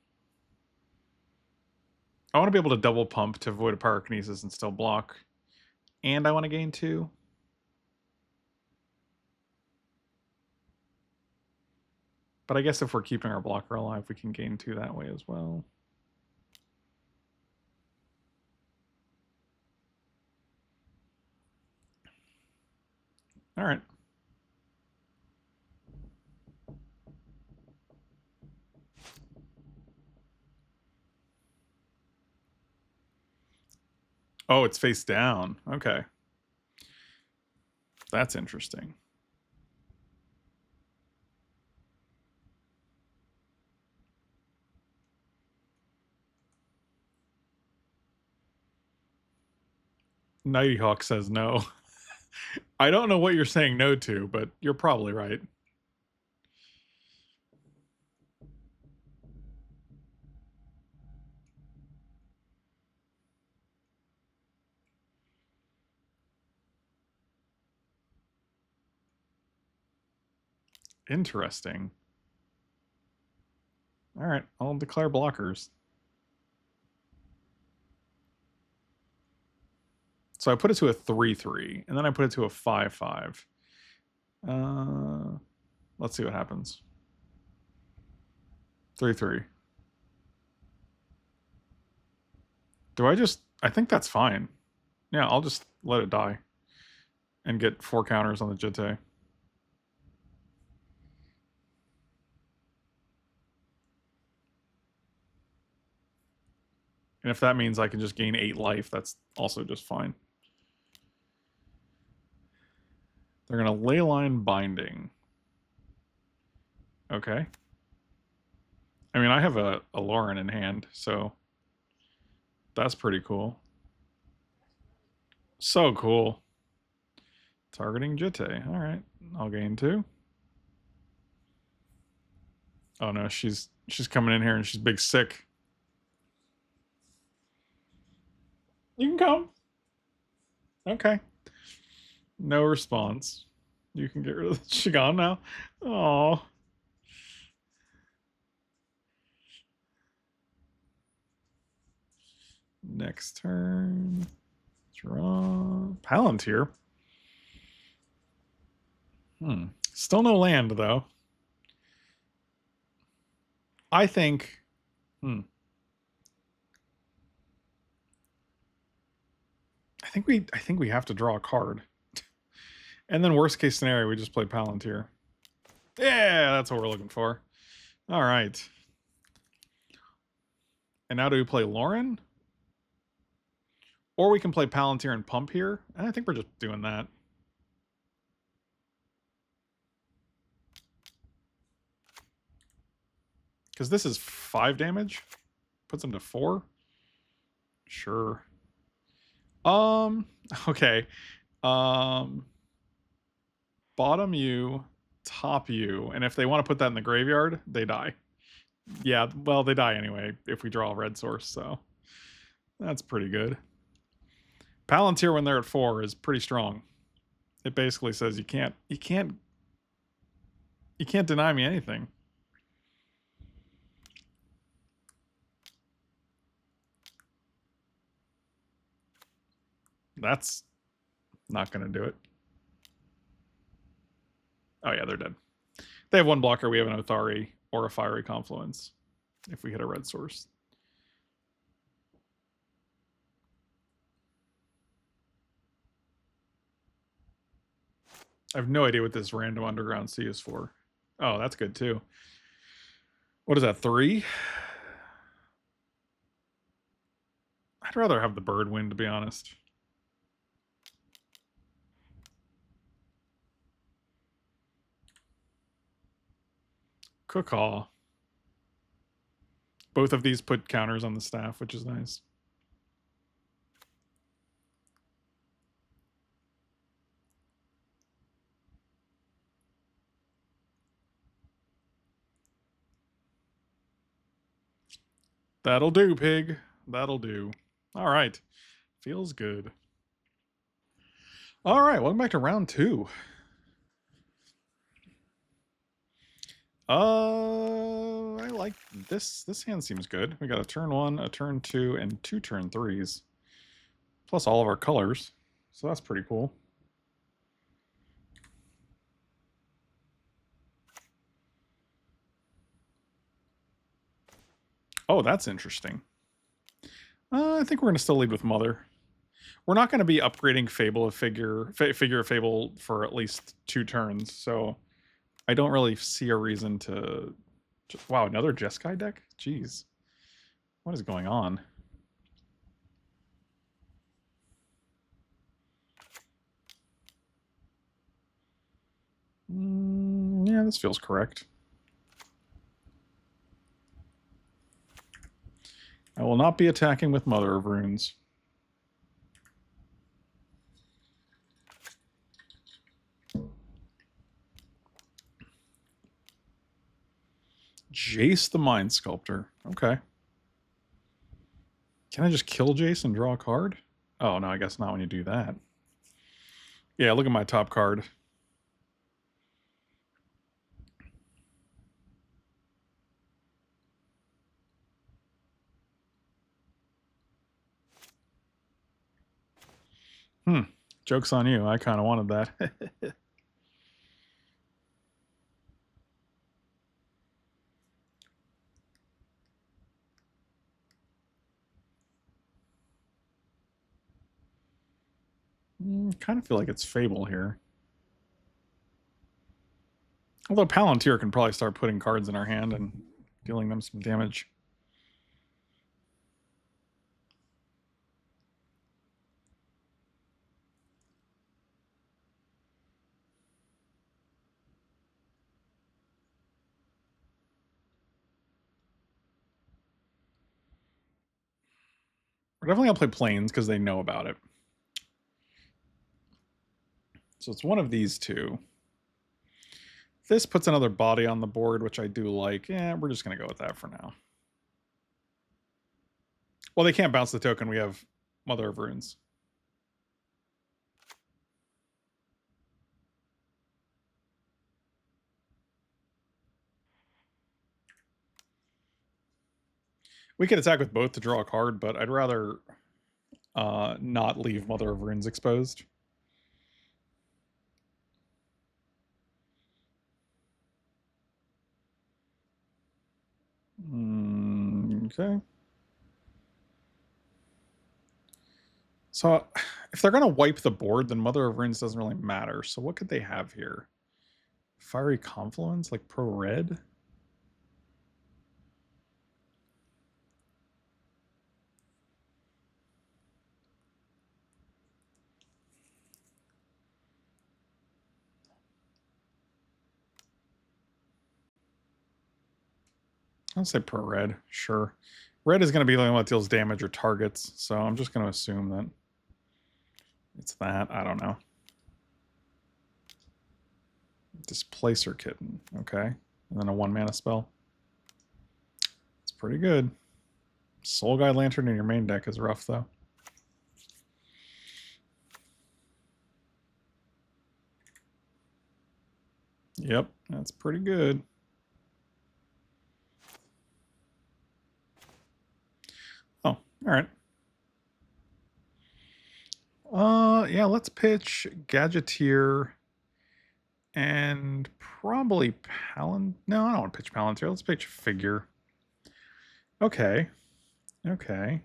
A: I want to be able to double pump to avoid a pyrokinesis and still block. And I want to gain 2. But I guess if we're keeping our blocker alive, we can gain 2 that way as well. All right. Oh, it's face down. Okay. That's interesting. Nightyhawk says no. I don't know what you're saying no to, but you're probably right. Interesting. All right, I'll declare blockers. So I put it to a 3-3, and then I put it to a 5-5. Let's see what happens. 3-3. Do I just... I think that's fine. Yeah, I'll just let it die. And get 4 counters on the Jitte. And if that means I can just gain 8 life, that's also just fine. They're going to Leyline Binding. Okay. I mean, I have a Lauren in hand, so that's pretty cool. So cool. Targeting Jitte. All right. I'll gain 2. Oh no, she's coming in here and she's big sick. You can come. Okay. No response. You can get rid of the... She gone now? Oh. Next turn. Draw. Palantir. Still no land, though. I think... I think we have to draw a card. And then worst case scenario, we just play Palantir. Yeah, that's what we're looking for. All right. And now do we play Lauren? Or we can play Palantir and pump here. And I think we're just doing that. Because this is 5 damage. Puts him to 4. Sure. Okay. Bottom you, top you, and if they want to put that in the graveyard, they die. Yeah, well, they die anyway if we draw a red source, so that's pretty good. Palantir when they're at 4 is pretty strong. It basically says you can't deny me anything. That's not going to do it. Oh yeah, they're dead. They have 1 blocker. We have an Othari or a Fiery Confluence if we hit a red source. I have no idea what this random Underground Sea is for. Oh, that's good too. What is that, 3? I'd rather have the bird win, to be honest. Cook-Aw. Both of these put counters on the staff, which is nice. That'll do, pig. That'll do. All right. Feels good. All right, welcome back to round 2. I like this. This hand seems good. We got a turn 1, a turn 2, and 2 turn 3s. Plus all of our colors. So that's pretty cool. Oh, that's interesting. I think we're going to still lead with Mother. We're not going to be upgrading Fable of Figure of Fable for at least 2 turns, so I don't really see a reason to... Wow, another Jeskai deck? Jeez. What is going on? Yeah, this feels correct. I will not be attacking with Mother of Runes. Jace the Mind Sculptor. Okay. Can I just kill Jace and draw a card? Oh, no, I guess not when you do that. Yeah, look at my top card. Joke's on you. I kind of wanted that. Kind of feel like it's Fable here. Although Palantir can probably start putting cards in our hand and dealing them some damage. We're definitely going to play Plains because they know about it. So it's one of these two. This puts another body on the board, which I do like. Yeah, we're just going to go with that for now. Well, they can't bounce the token. We have Mother of Runes. We could attack with both to draw a card, but I'd rather not leave Mother of Runes exposed. Okay. So if they're going to wipe the board, then Mother of Runes doesn't really matter. So what could they have here? Fiery Confluence, like pro red? I'll say per red. Sure. Red is going to be the only one that deals damage or targets, so I'm just going to assume that it's that. I don't know. Displacer Kitten. Okay. And then a 1-mana spell. It's pretty good. Soul Guide Lantern in your main deck is rough, though. Yep, that's pretty good. Oh, all right. Yeah, let's pitch Gadgeteer and probably No, I don't want to pitch Palantir. Let's pitch Figure. Okay. Okay.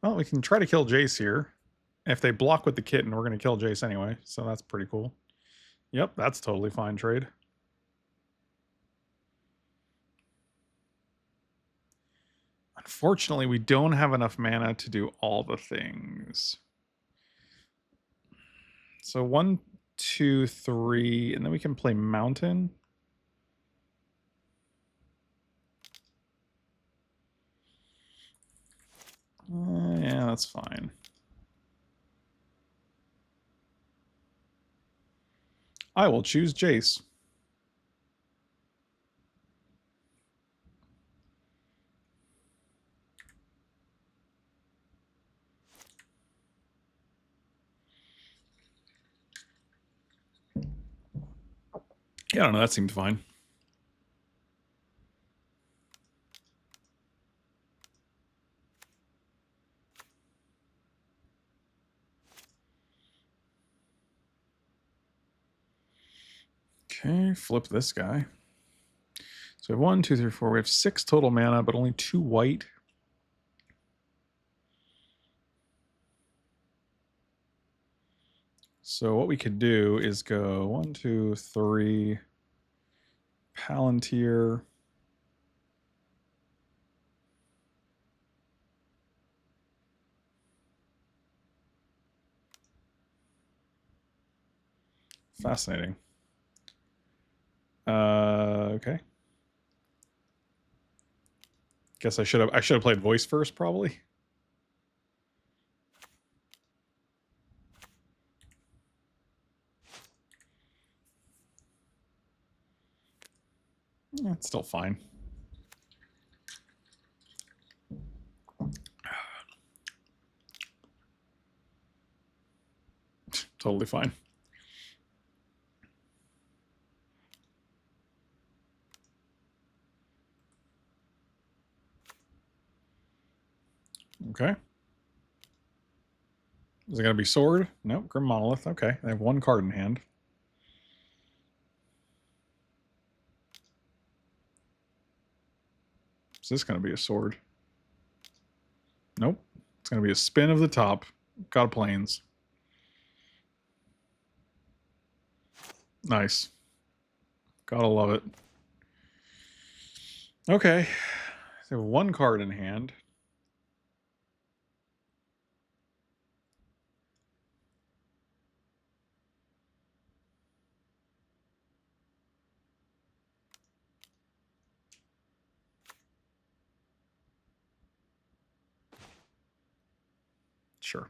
A: Well, we can try to kill Jace here. If they block with the kitten, we're going to kill Jace anyway, so that's pretty cool. Yep, that's totally fine trade. Unfortunately, we don't have enough mana to do all the things. So 1, 2, 3, and then we can play Mountain. Yeah, that's fine. I will choose Jace. Yeah, I don't know. That seemed fine. Okay, flip this guy. So we have 1, 2, 3, 4. We have 6 total mana, but only 2 white. So what we could do is go 1, 2, 3, Palantir. Fascinating. Okay. Guess I should have played voice first, probably. Yeah, it's still fine. Totally fine. Okay. Is it going to be sword? Nope. Grim Monolith. Okay. I have 1 card in hand. Is this going to be a sword? Nope. It's going to be a spin of the top. God of Plains. Nice. Gotta love it. Okay. So 1 card in hand. Sure.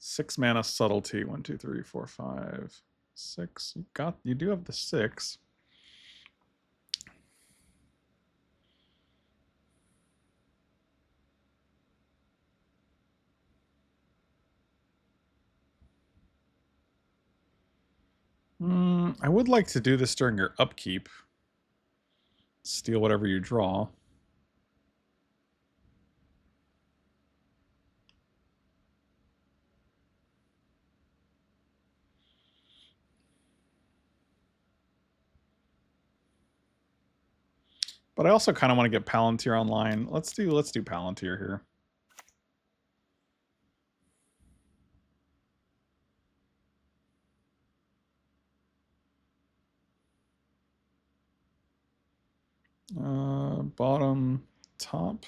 A: 6 mana subtlety. 1, 2, 3, 4, 5, 6. You do have the 6. I would like to do this during your upkeep. Steal whatever you draw. But I also kind of want to get Palantir online. Let's do Palantir here. Bottom, top.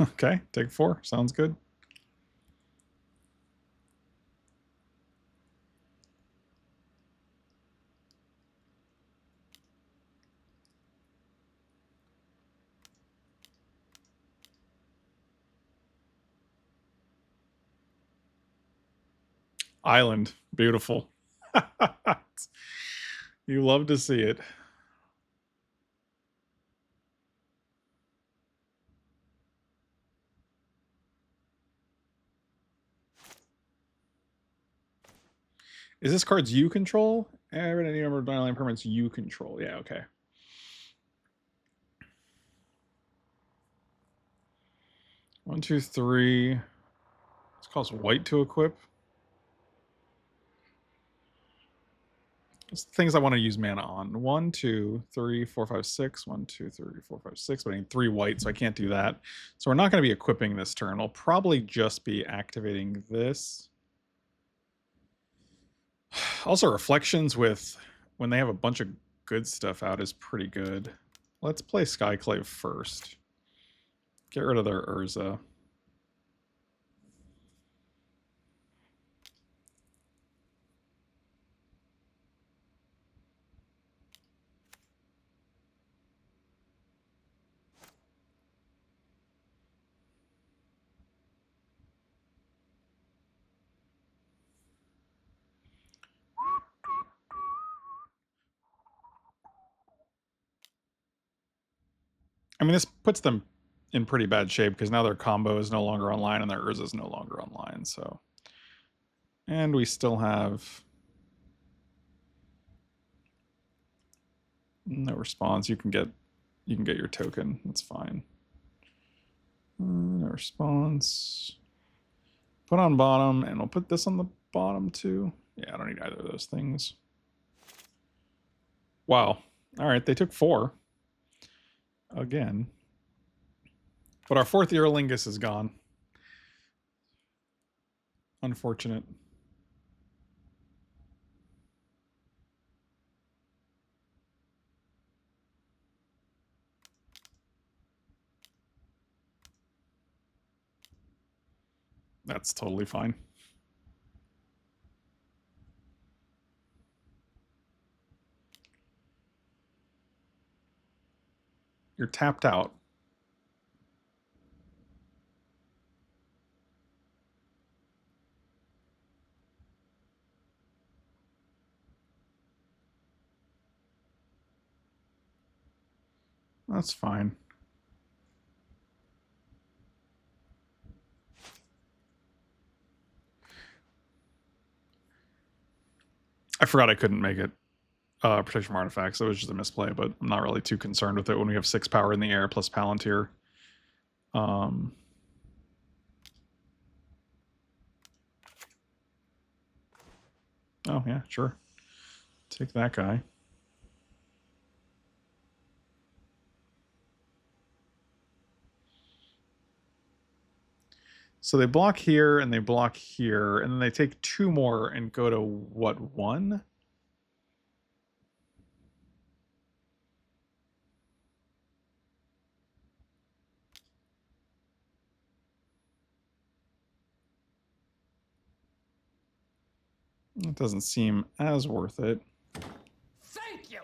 A: Okay, take 4. Sounds good. Island. Beautiful. You love to see it. Is this card's you control? Any number of dialing permanents you control. Yeah, okay. One, two, three. Let's cost white to equip. It's things I want to use mana on. 1, 2, 3, 4, 5, 6. 1, 2, 3, 4, 5, 6. But I need 3 white, so I can't do that. So we're not going to be equipping this turn. I'll probably just be activating this. Also, reflections with when they have a bunch of good stuff out is pretty good. Let's play Skyclave first. Get rid of their Urza. I mean, this puts them in pretty bad shape because now their combo is no longer online and their Urza is no longer online. So, and we still have no response. You can get your token. That's fine. No response. Put on bottom, and we'll put this on the bottom too. Yeah, I don't need either of those things. Wow. All right, they took 4 again. But our 4th Earlingus is gone. Unfortunate. That's totally fine. You're tapped out. That's fine. I forgot I couldn't make it protection from artifacts. It was just a misplay, but I'm not really too concerned with it when we have 6 power in the air plus Palantir. Oh, yeah, sure. Take that guy. So they block here and they block here, and then they take 2 more and go to what, 1? It doesn't seem as worth it.
B: Thank you.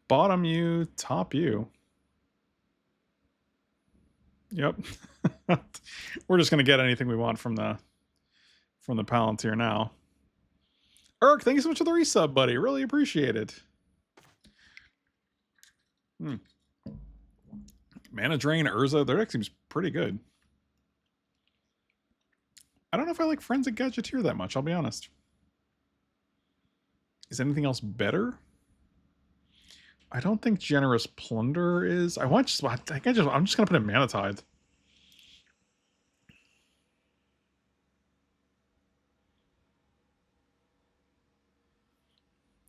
A: Bottom you, top you. Yep. We're just gonna get anything we want from the Palantir now. Eric, thank you so much for the resub, buddy. Really appreciate it. Mana Drain, Urza, their deck seems pretty good. I don't know if I like Forensic Gadgeteer that much, I'll be honest. Is anything else better? I don't think Generous Plunder is. I'm just gonna put in Mana Tithe.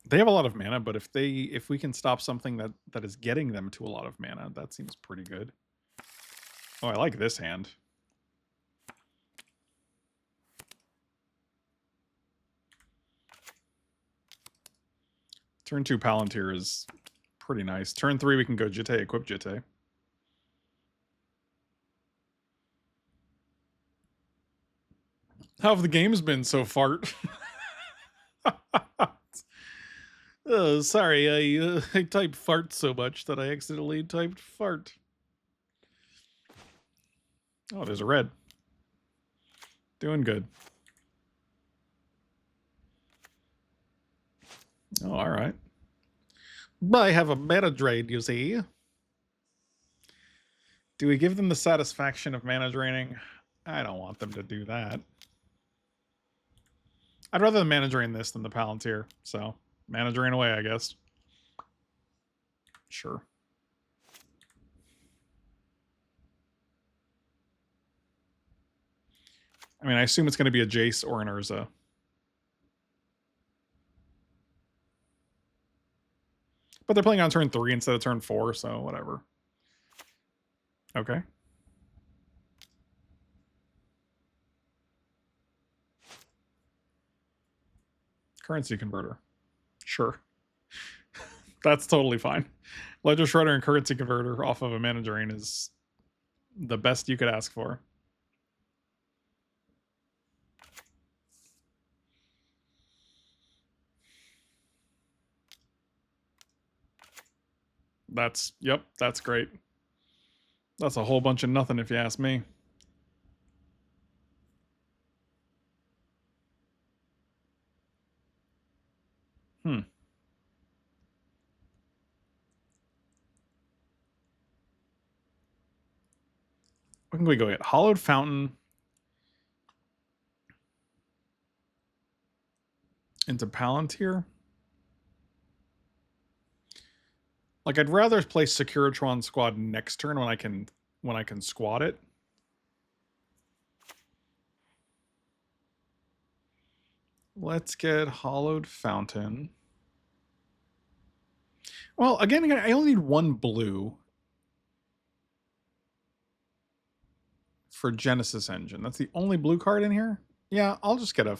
A: They have a lot of mana, but if we can stop something that is getting them to a lot of mana, that seems pretty good. Oh, I like this hand. Turn 2 Palantir is pretty nice. Turn 3 we can go Jitte, equip Jitte. How have the games been so fart? Sorry, I typed fart so much that I accidentally typed fart. Oh, there's a red. Doing good. Oh, all right. I have a mana drain, you see. Do we give them the satisfaction of mana draining? I don't want them to do that. I'd rather the mana drain this than the Palantir, so mana drain away, I guess. Sure. I mean, I assume it's going to be a Jace or an Urza. But they're playing on turn 3 instead of turn 4, so whatever. Okay. Currency converter. Sure. That's totally fine. Ledger Shredder and currency converter off of a mana drain is the best you could ask for. Yep, that's great. That's a whole bunch of nothing if you ask me. When can we go get? Hollowed Fountain into Palantir? Like, I'd rather play Securitron Squad next turn when I can squat it. Let's get Hollowed Fountain. Well, again, I only need one blue for Genesis Engine. That's the only blue card in here. Yeah, I'll just get a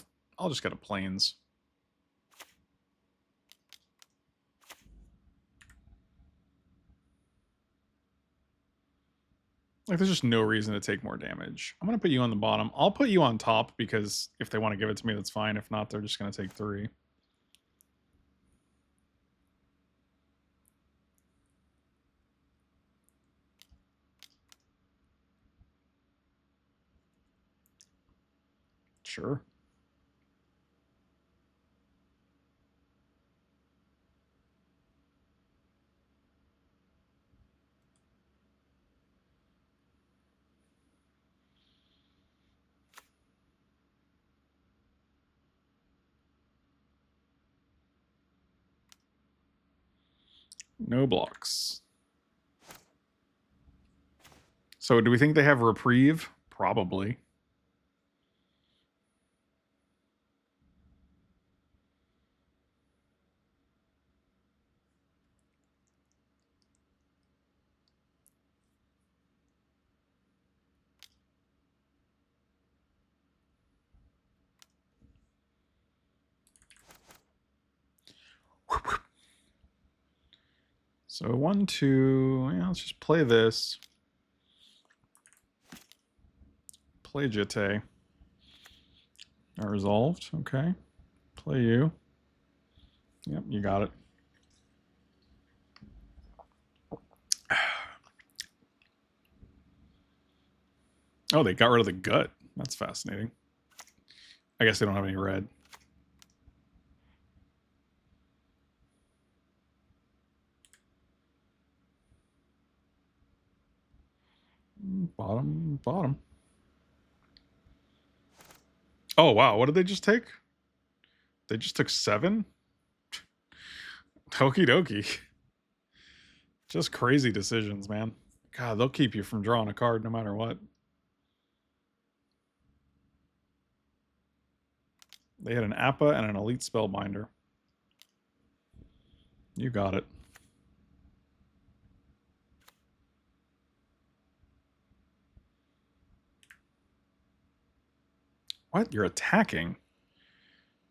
A: Plains. Like, there's just no reason to take more damage. I'm going to put you on the bottom. I'll put you on top because if they want to give it to me, that's fine. If not, they're just going to take 3. Sure. No blocks. So do we think they have Reprieve? Probably. So 1, 2, yeah, let's just play this. Play Jitte. Resolved, okay. Play you. Yep, you got it. Oh, they got rid of the gut. That's fascinating. I guess they don't have any red. Bottom. Oh, wow. What did they just take? They just took 7? Okie dokie. Just crazy decisions, man. God, they'll keep you from drawing a card no matter what. They had an Appa and an Elite Spellbinder. You got it. What? You're attacking?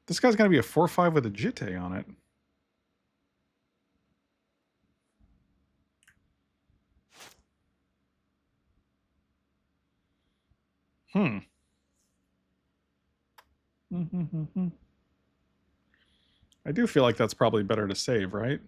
A: This guy's going to be a 4/5 with a Jitte on it. Hmm. I do feel like that's probably better to save, right?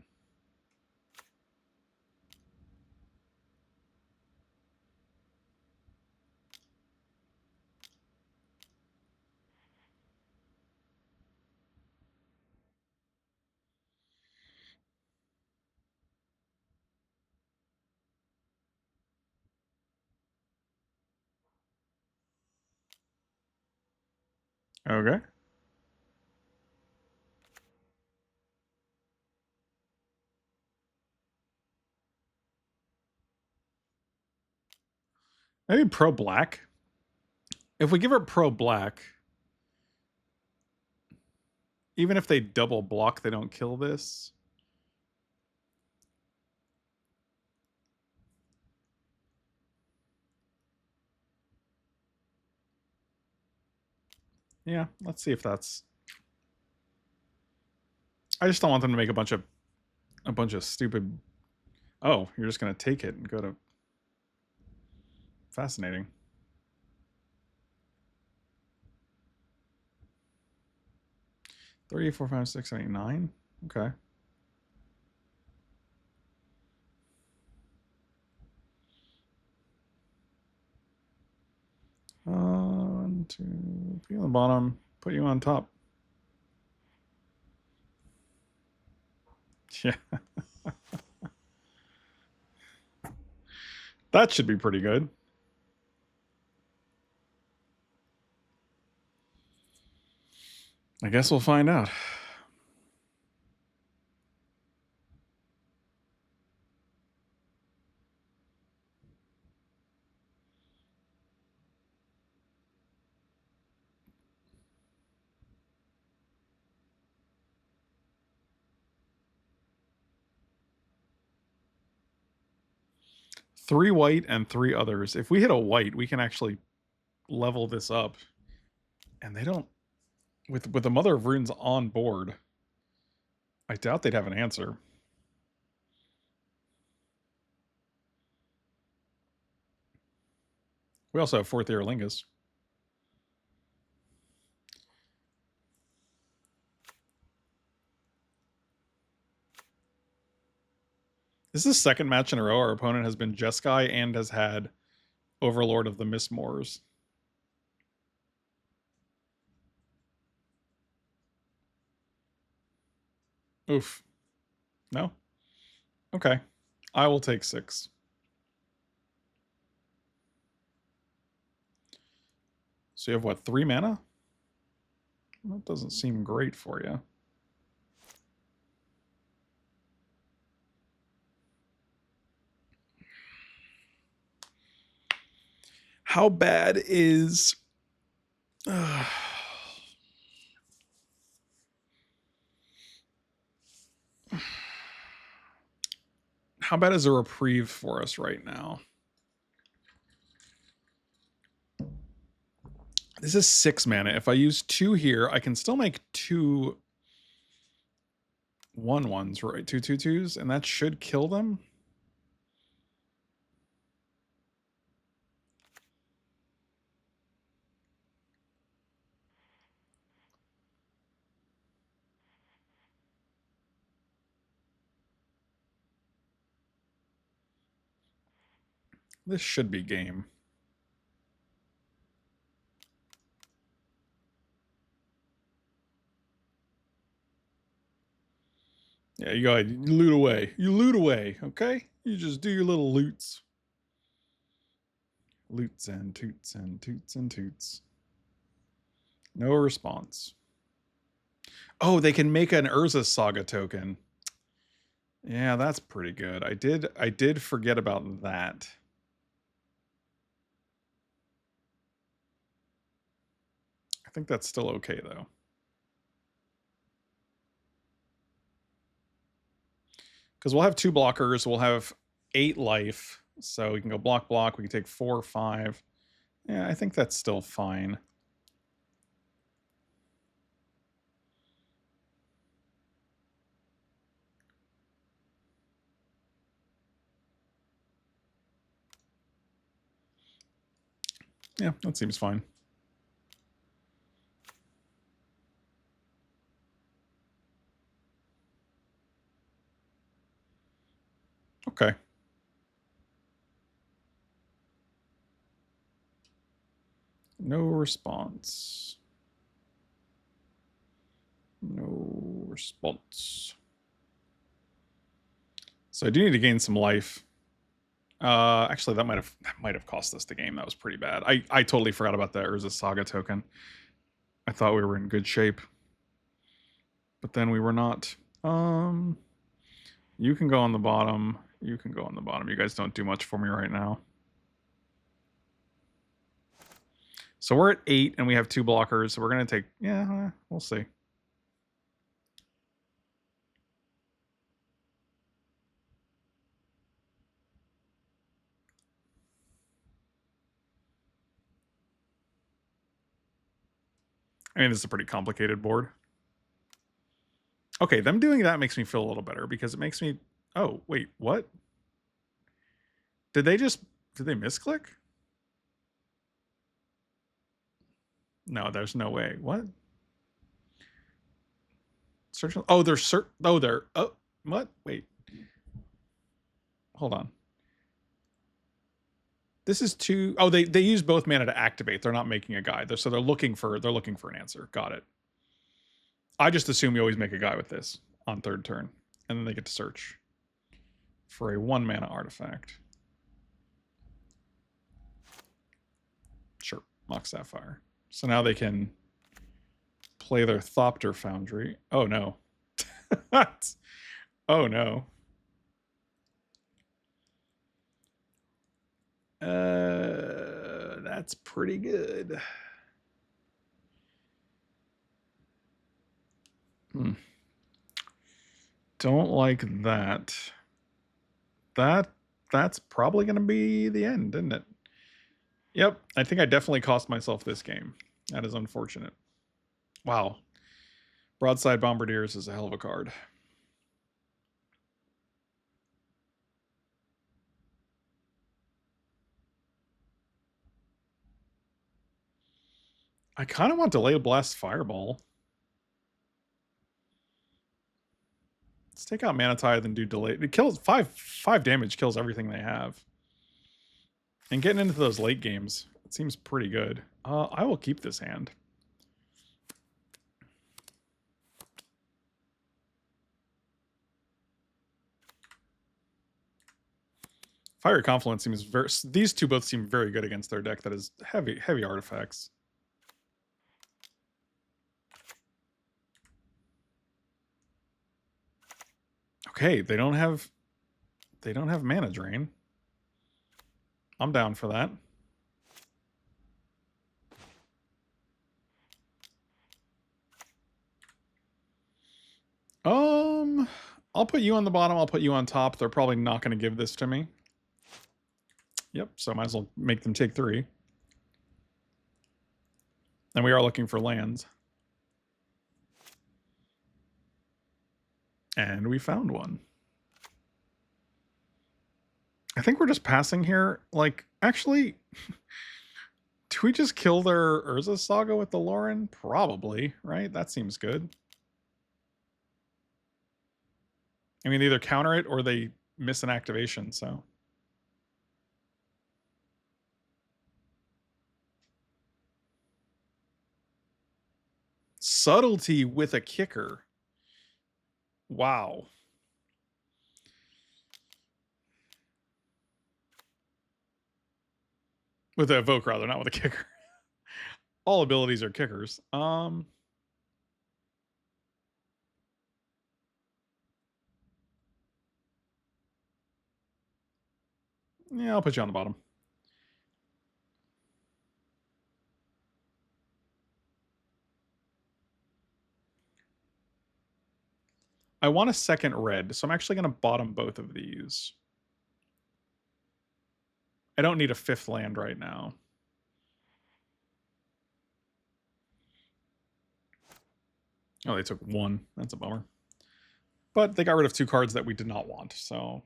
A: Okay. Maybe pro black. If we give her pro black, even if they double block, they don't kill this. Yeah, let's see if that's. I just don't want them to make a bunch of stupid. Oh, you're just gonna take it and go to. Fascinating. Three, four, five, six, eight, nine. Okay. One, two. Put you on the bottom. Put you on top. Yeah. That should be pretty good. I guess we'll find out. Three white and three others. If we hit a white, we can actually level this up. And they don't with the Mother of Runes on board. I doubt they'd have an answer. We also have fourth Aerolingus. This is the second match in a row our opponent has been Jeskai and has had Overlord of the Mistmoors. Oof. No? Okay. I will take 6. So you have what, 3 mana? That doesn't seem great for you. How bad is... how bad is a reprieve for us right now? This is 6 mana. If I use 2 here, I can still make 2 1/1s, right? 2 2/2s, and that should kill them. This should be game. Yeah, you go ahead. You loot away. You loot away, okay? You just do your little loots. Loots and toots and toots and toots. No response. Oh, they can make an Urza Saga token. Yeah, that's pretty good. I did forget about that. I think that's still okay though. Because we'll have 2 blockers, we'll have 8 life. So we can go block, block, we can take 4 or 5. Yeah, I think that's still fine. Yeah, that seems fine. Okay. No response. No response. So I do need to gain some life. Actually, that might have cost us the game. That was pretty bad. I totally forgot about the Urza Saga token. I thought we were in good shape, but then we were not. You can go on the bottom. You can go on the bottom. You guys don't do much for me right now. So we're at 8, and we have 2 blockers. So we're gonna take. Yeah, we'll see. I mean, this is a pretty complicated board. Okay, them doing that makes me feel a little better because it makes me... Oh, wait, what? Did they misclick? No, there's no way. What? Search... Oh, they're... Oh, what? Wait. Hold on. This is 2... Oh, they use both mana to activate. They're not making a guy. So they're looking for an answer. Got it. I just assume you always make a guy with this on 3rd turn. And then they get to search for a 1 mana artifact. Sure, Mock Sapphire. So now they can play their Thopter Foundry. Oh no. Oh no. That's pretty good. Don't like that. That's probably going to be the end, isn't it? Yep, I think I definitely cost myself this game. That is unfortunate. Wow. Broadside Bombardiers is a hell of a card. I kind of want Delayed Blast Fireball. Let's take out Mana Tithe and do delay. It kills 5 damage, kills everything they have. And getting into those late games, it seems pretty good. I will keep this hand. Fiery Confluence seems very... These two both seem very good against their deck that is heavy artifacts. Okay, they don't have mana drain. I'm down for that. I'll put you on the bottom, I'll put you on top. They're probably not going to give this to me. Yep, so I might as well make them take 3. And we are looking for lands. And we found one. I think we're just passing here. Like, actually, do we just kill their Urza Saga with the Lauren? Probably, right? That seems good. I mean, they either counter it or they miss an activation, so... Subtlety with a kicker. Wow. With a evoke, rather, not with a kicker. All abilities are kickers. Yeah, I'll put you on the bottom. I want a second red, so I'm actually going to bottom both of these. I don't need a 5th land right now. Oh, they took 1. That's a bummer. But they got rid of 2 cards that we did not want, so...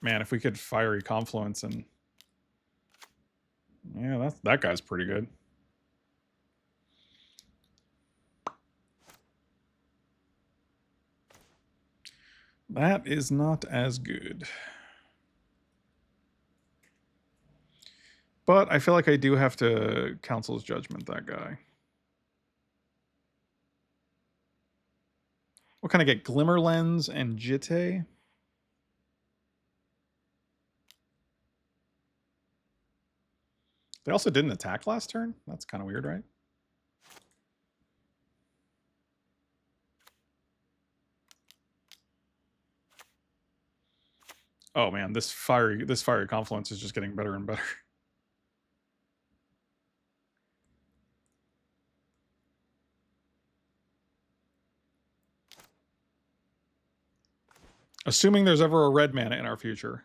A: Man, if we could Fiery Confluence and... Yeah, that guy's pretty good. That is not as good. But I feel like I do have to Council's Judgment that guy. What can I get? Glimmer Lens and Jitte? They also didn't attack last turn? That's kind of weird, right? Oh man, this fiery confluence is just getting better and better. Assuming there's ever a red mana in our future.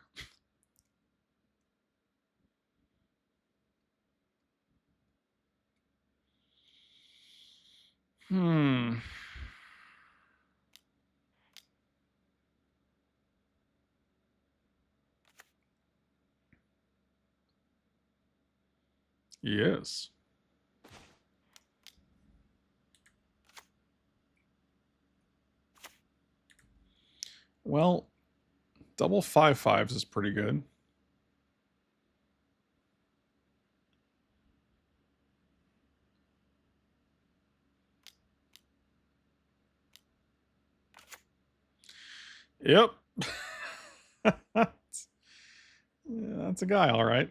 A: Yes. Well, double 5/5s is pretty good. Yep. That's a guy, all right.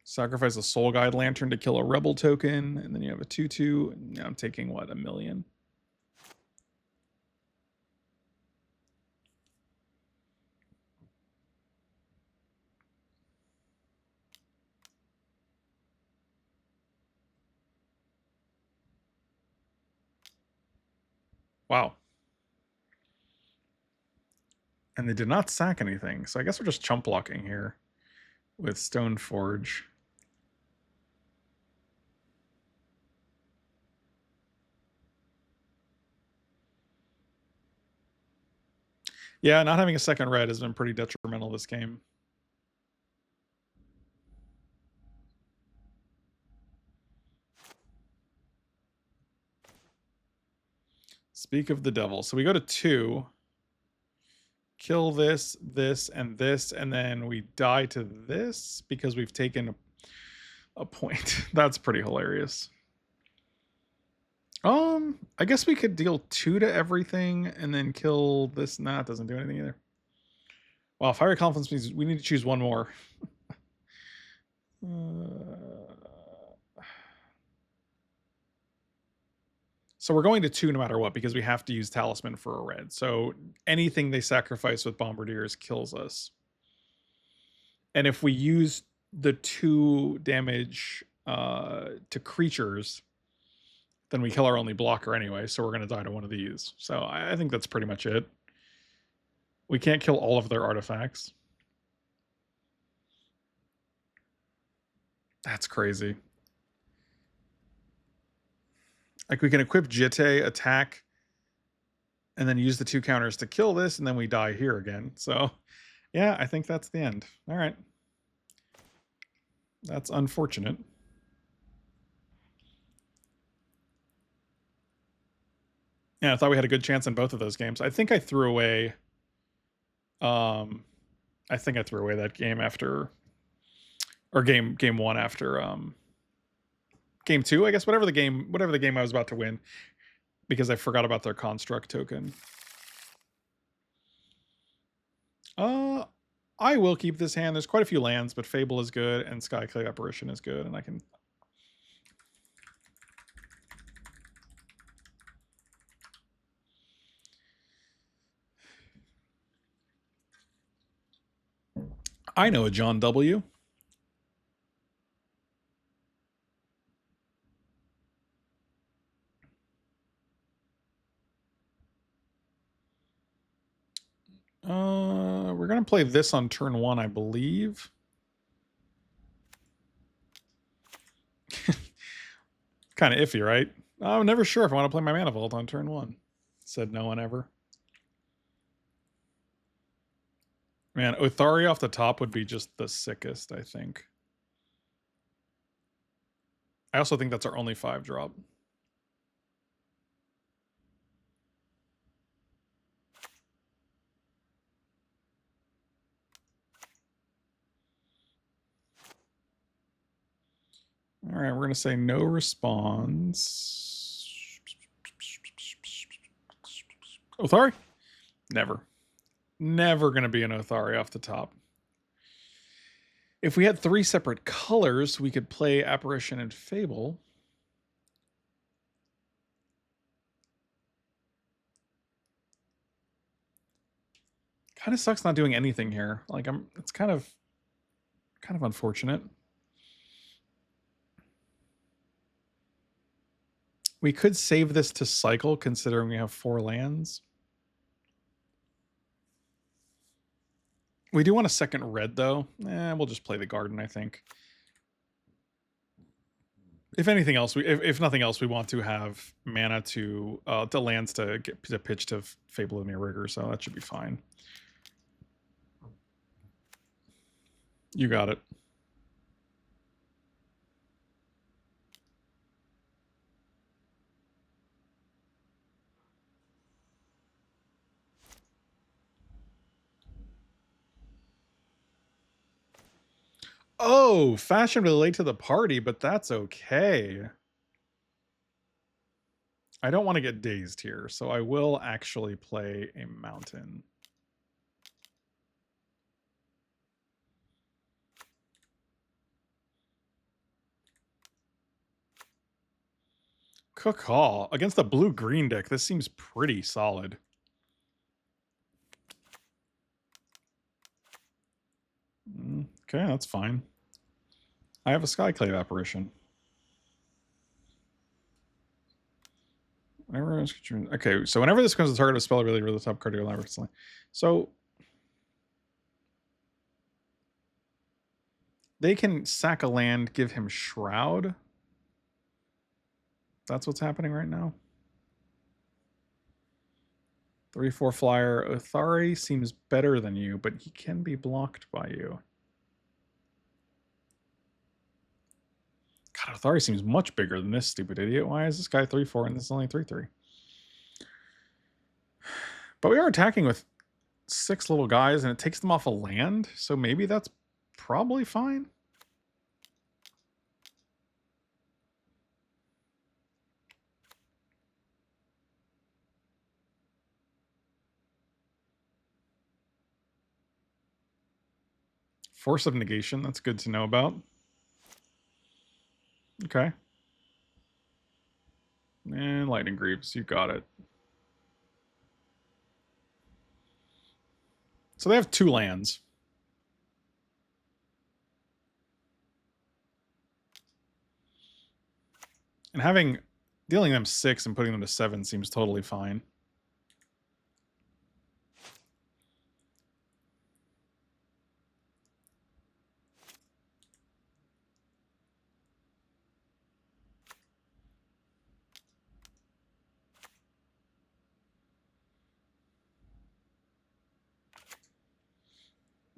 A: Sacrifice a Soul Guide Lantern to kill a Rebel token, and then you have a 2/2. Now I'm taking, what, 1,000,000? Wow. And they did not sack anything, so I guess we're just chump blocking here with Stoneforge. Yeah, not having a second red has been pretty detrimental this game. Speak of the devil. So we go to 2. Kill this, this, and this, and then we die to this because we've taken a point. That's pretty hilarious. I guess we could deal 2 to everything and then kill this. Nah, it doesn't do anything either. Wow, Fiery Confluence means we need to choose one more. So we're going to 2 no matter what because we have to use Talisman for a red. So anything they sacrifice with Bombardiers kills us. And if we use the 2 damage to creatures, then we kill our only blocker anyway, so we're going to die to one of these. So I think that's pretty much it. We can't kill all of their artifacts. That's crazy. Like, we can equip Jitte, attack, and then use the 2 counters to kill this, and then we die here again. So, yeah, I think that's the end. All right. That's unfortunate. Yeah, I thought we had a good chance in both of those games. I think I threw away... I think I threw away that game after... Or game 1 after... Game 2, I guess, whatever the game I was about to win, because I forgot about their construct token. I will keep this hand. There's quite a few lands, but Fable is good and Skyclay Apparition is good, and I can... I know a John W. We're going to play this on turn 1, I believe. Kind of iffy, right? I'm never sure if I want to play my Mana Vault on turn 1. Said no one ever. Man, Othari off the top would be just the sickest, I think. I also think that's our only 5 drop. All right, we're going to say no response. Othari? Never. Never going to be an Othari off the top. If we had 3 separate colors, we could play Apparition and Fable. Kind of sucks not doing anything here. Like it's kind of unfortunate. We could save this to cycle considering we have 4 lands. We do want a second red though. We'll just play the garden, I think. If anything else, if nothing else, we want to have mana to lands to get to pitch to Fable of the Mere Rigor, so that should be fine. You got it. Oh, fashionably late to the party, but that's okay. I don't want to get dazed here, so I will actually play a mountain. Cook Hall. Against the blue-green deck, this seems pretty solid. Okay, that's fine. I have a Skyclave Apparition. Okay, so whenever this becomes the target of a spell ability, roll the top card of your library. So they can sack a land, give him Shroud. That's what's happening right now. 3/4 flyer. Othari seems better than you, but he can be blocked by you. God, Othari seems much bigger than this stupid idiot. Why is this guy 3/4 and this is only 3/3? But we are attacking with 6 little guys, and it takes them off a land, so maybe that's probably fine. Force of Negation, that's good to know about. Okay. And Lightning Greaves, you got it. So they have 2 lands. And dealing them 6 and putting them to 7 seems totally fine.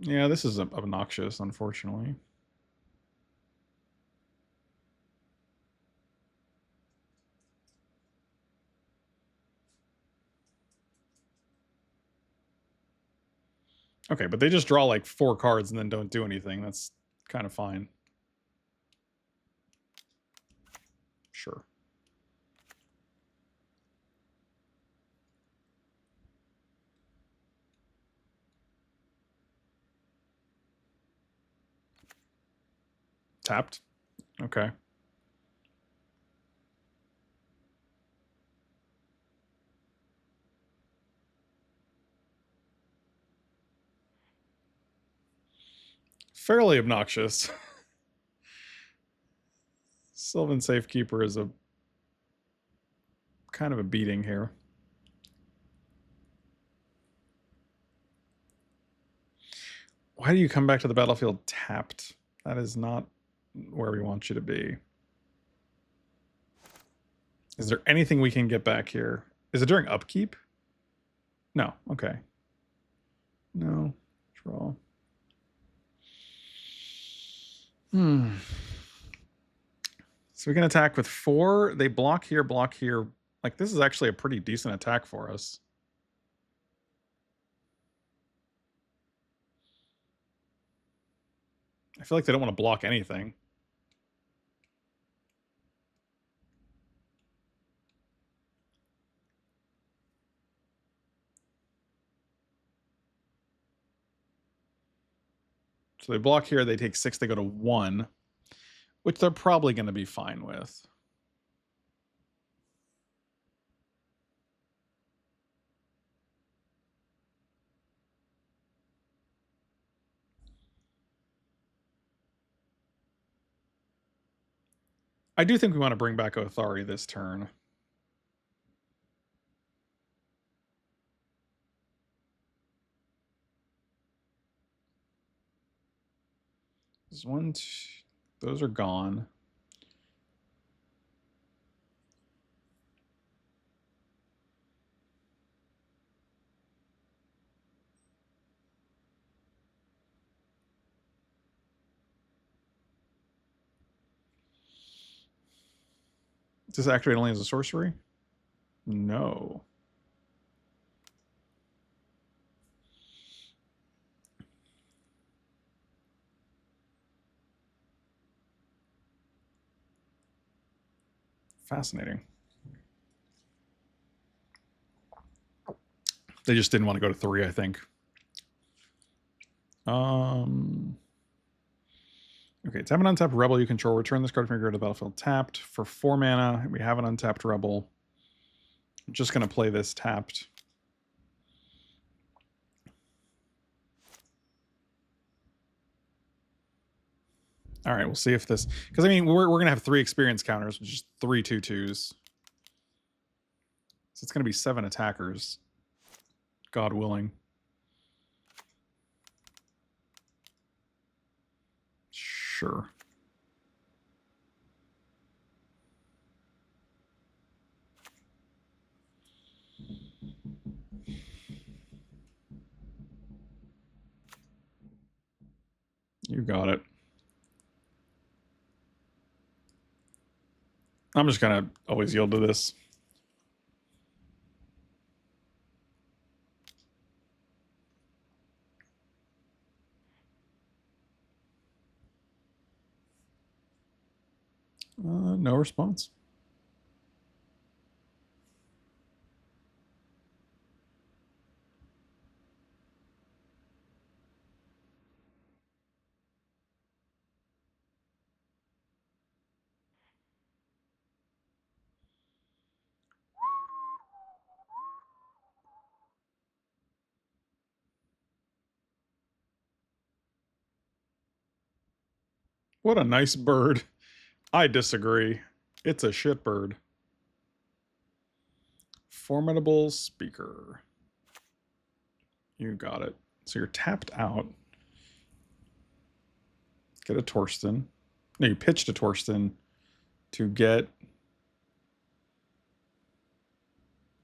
A: Yeah, this is obnoxious, unfortunately. Okay, but they just draw like 4 cards and then don't do anything. That's kind of fine. Sure. Tapped. Okay. Fairly obnoxious. Sylvan Safekeeper is a kind of a beating here. Why do you come back to the battlefield tapped? That is not where we want you to be. Is there anything we can get back here? Is it during upkeep? No. Okay. No. Draw. So we can attack with 4. They block here, block here. Like, this is actually a pretty decent attack for us. I feel like they don't want to block anything. So they block here, they take 6, they go to 1, which they're probably going to be fine with. I do think we want to bring back Othari this turn. There's 1, 2, those are gone. Does this activate only as a sorcery? No. Fascinating. They just didn't want to go to 3, I think. Okay, tap an untapped rebel you control. Return this card from your grid to the battlefield tapped. For 4 mana, we have an untapped rebel. I'm just going to play this tapped. All right, we'll see if this... Because, I mean, we're going to have 3 experience counters, which is 3 2/2s. So it's going to be 7 attackers. God willing. Sure. You got it. I'm just going to always yield to this. No response. What a nice bird. I disagree. It's a shit bird. Formidable Speaker. You got it. So you're tapped out. Get a Torsten. No, you pitched a Torsten to get...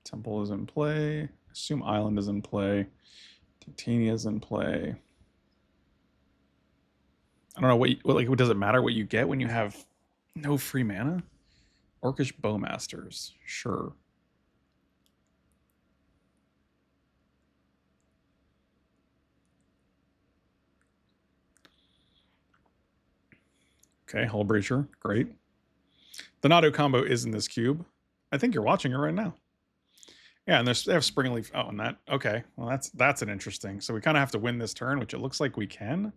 A: Temple is in play. Assume Island is in play. Titania is in play. I don't know what does it matter what you get when you have no free mana? Orcish Bowmasters. Sure. Okay, Hull Breacher. Great. The Nado combo is in this cube. I think you're watching it right now. Yeah, and they have Springleaf. Oh, and that. Okay, well, that's an interesting. So we kind of have to win this turn, which it looks like we can.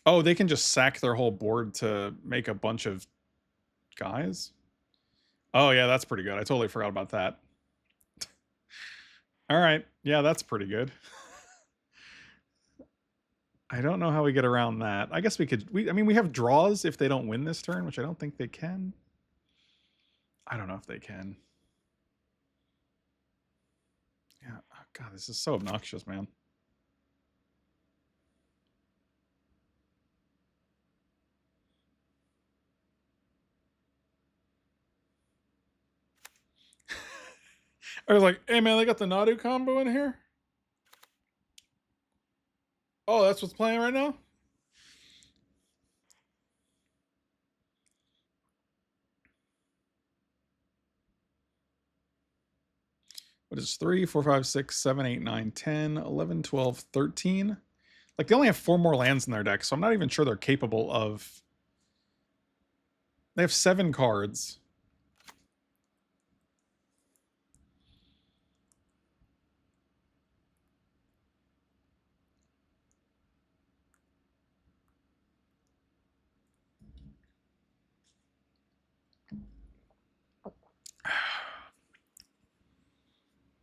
A: Oh, they can just sack their whole board to make a bunch of guys? Oh, yeah, that's pretty good. I totally forgot about that. All right. Yeah, that's pretty good. I don't know how we get around that. I guess we could... I mean, we have draws if they don't win this turn, which I don't think they can. I don't know if they can. Yeah. Oh, God, this is so obnoxious, man. I was like, hey man, they got the Nadu combo in here? Oh, that's what's playing right now? What is 3, 4, 5, 6, 7, 8, 9, 10, 11, 12, 13? Like, they only have 4 more lands in their deck, so I'm not even sure they're capable of... They have 7 cards.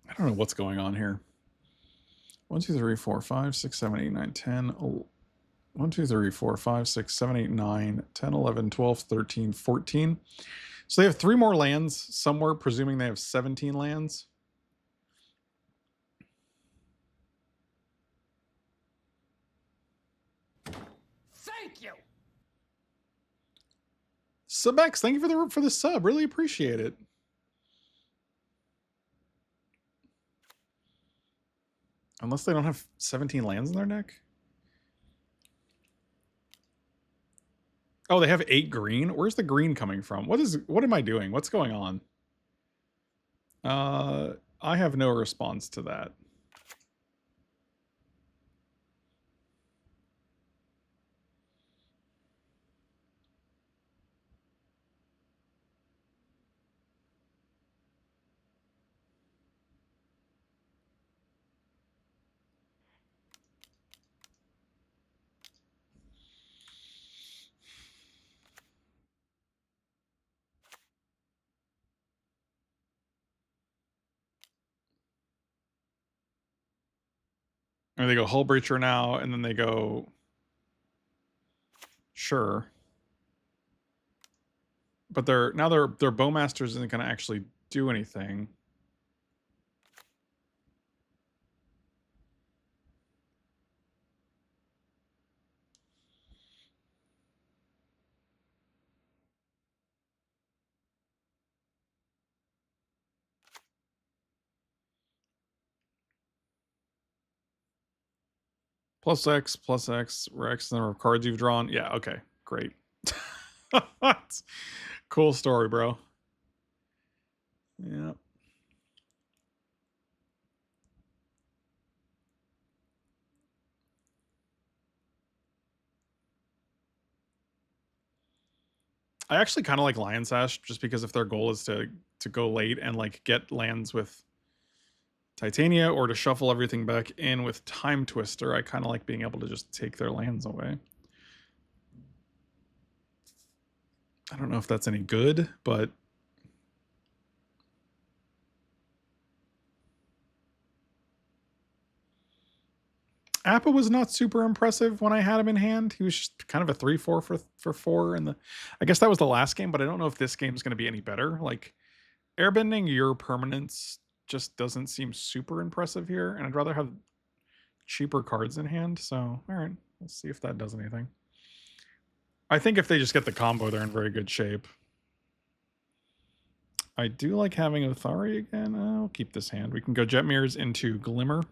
A: I don't know what's going on here. 1, 2, 3, 4, 5, 6, 7, 8, 9, 10, 1, 2, 3, 4, 5, 6, 7, 8, 9, 10, 11, 12, 13, 14. So they have 3 more lands somewhere, presuming they have 17 lands.
B: Thank you.
A: Subex, thank you for the sub. Really appreciate it. Unless they don't have 17 lands in their deck. Oh, they have 8 green? Where's the green coming from? What am I doing? What's going on? I have no response to that. Or they go Hull Breacher now, and then they go... Sure. But their Bowmasters isn't going to actually do anything. Plus X, Rex, the number of cards you've drawn. Yeah, okay, great. Cool story, bro. Yeah. I actually kind of like Lion Sash just because if their goal is to go late and like get lands with Titania or to shuffle everything back in with Time Twister, I kind of like being able to just take their lands away. I don't know if that's any good, but Appa was not super impressive when I had him in hand. He was just kind of a 3/4 for 4, and I guess that was the last game, but I don't know if this game is going to be any better. Like, airbending your permanents just doesn't seem super impressive here, and I'd rather have cheaper cards in hand. So, all right, we'll see if that does anything. I think if they just get the combo, they're in very good shape. I do like having Othari again. I'll keep this hand. We can go Jet Mirrors into Glimmer.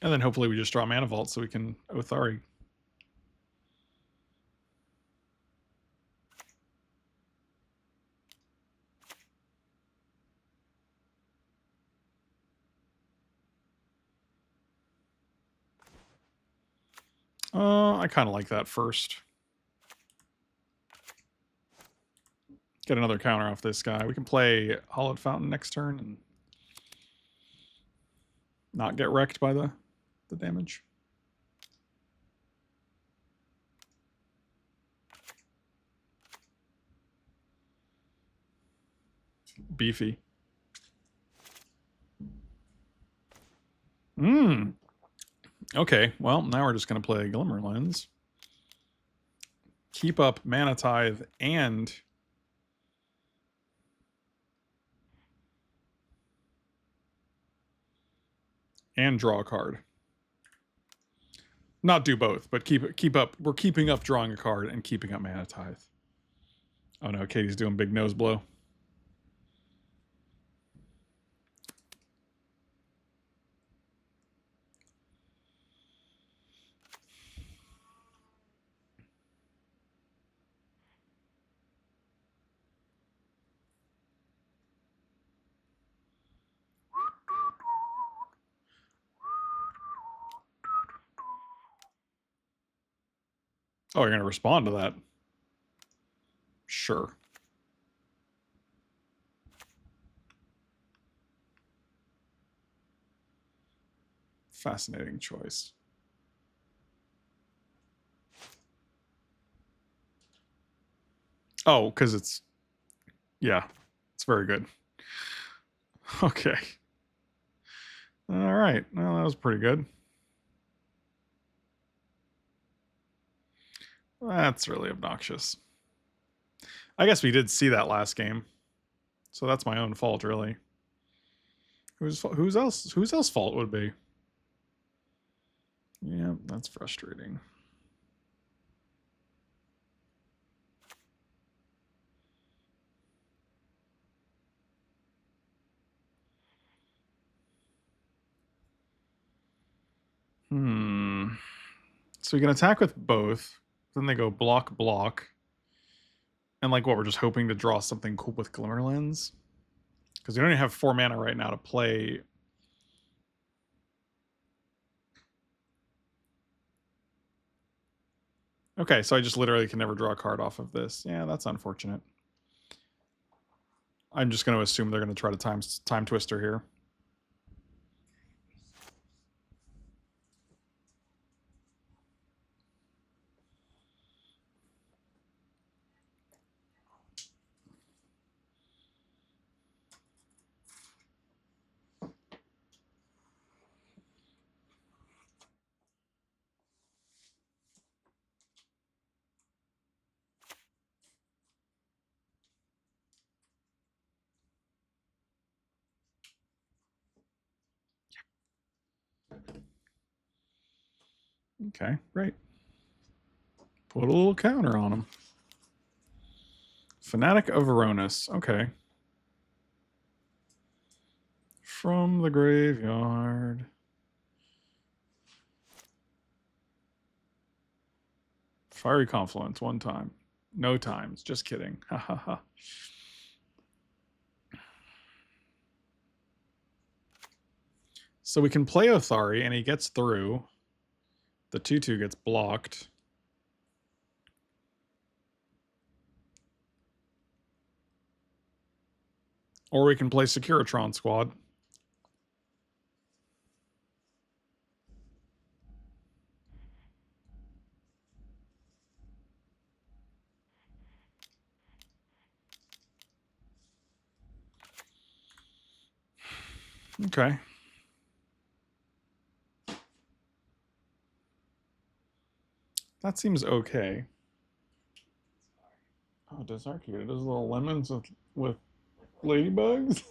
A: And then hopefully we just draw Mana Vault so we can Othari. I kind of like that first. Get another counter off this guy. We can play Hollowed Fountain next turn and not get wrecked by the damage. Beefy. Okay, well, now we're just going to play Glimmer Lens. Keep up Mana Tithe and draw a card. Not do both, but keep up. We're keeping up drawing a card and keeping up mana tithe. Oh no, Katie's doing big nose blow. Oh, you're gonna respond to that? Sure. Fascinating choice. Oh, because it's... Yeah, it's very good. Okay. All right. Well, that was pretty good. That's really obnoxious. I guess we did see that last game, so that's my own fault, really. Whose else fault would it be? Yeah, that's frustrating. So we can attack with both. Then they go block, block. And like what, we're just hoping to draw something cool with Glimmer Lens? Because we only have 4 mana right now to play. Okay, so I just literally can never draw a card off of this. Yeah, that's unfortunate. I'm just going to assume they're going to try to time twister here. Okay, great. Put a little counter on him. Fanatic of Veronis. Okay. From the graveyard. Fiery Confluence, 1 time. No times. Just kidding. Ha ha ha. So we can play Othari, and he gets through. The 2/2 gets blocked. Or we can play Securitron Squad. Okay. That seems okay. Oh, Desarchy. It does little lemons with ladybugs?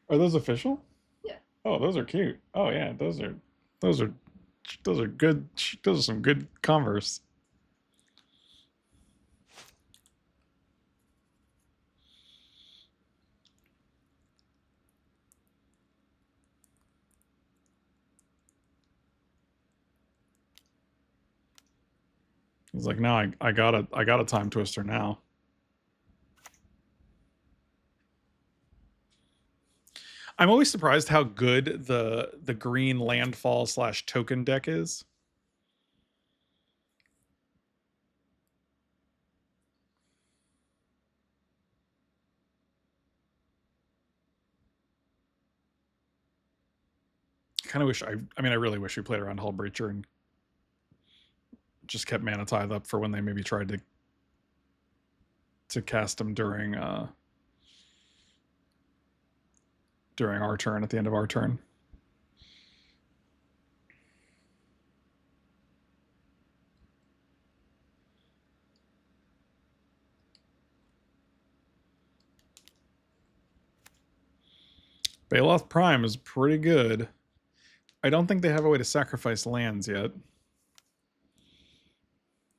A: Are those official?
D: Yeah.
A: Oh, those are cute. Oh yeah, those are good. Those are some good Converse. He's like, no, I got a time twister now. I'm always surprised how good the green landfall / token deck is. I kind of wish I mean I really wish we played around Hull Breacher and just kept mana tithe up for when they maybe tried to cast them during our turn, at the end of our turn. Baloth Prime is pretty good. I don't think they have a way to sacrifice lands yet.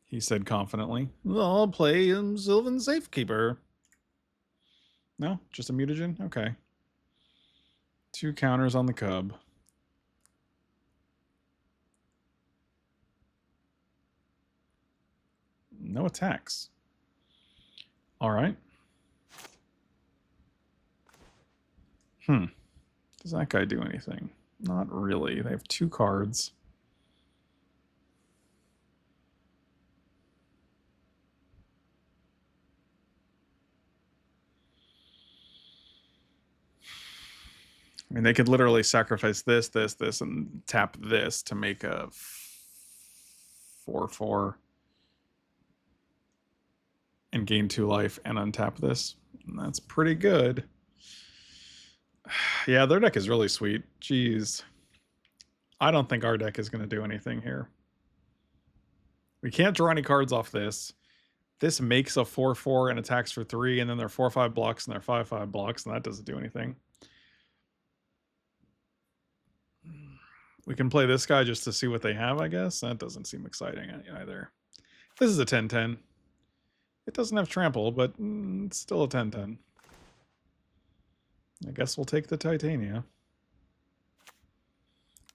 A: He said confidently. Well, I'll play Sylvan Safekeeper. No? Just a mutagen? Okay. 2 counters on the Cub. No attacks. All right. Does that guy do anything? Not really. They have 2 cards. I mean, they could literally sacrifice this, and tap this to make a 4/4 and gain 2 life and untap this. And that's pretty good. Yeah, their deck is really sweet. Jeez. I don't think our deck is going to do anything here. We can't draw any cards off this. This makes a 4/4 and attacks for 3, and then they're 4/5 blocks and they're 5/5 blocks, and that doesn't do anything. We can play this guy just to see what they have, I guess. That doesn't seem exciting either. This is a 10/10. It doesn't have trample, but it's still a 10/10. I guess we'll take the Titania.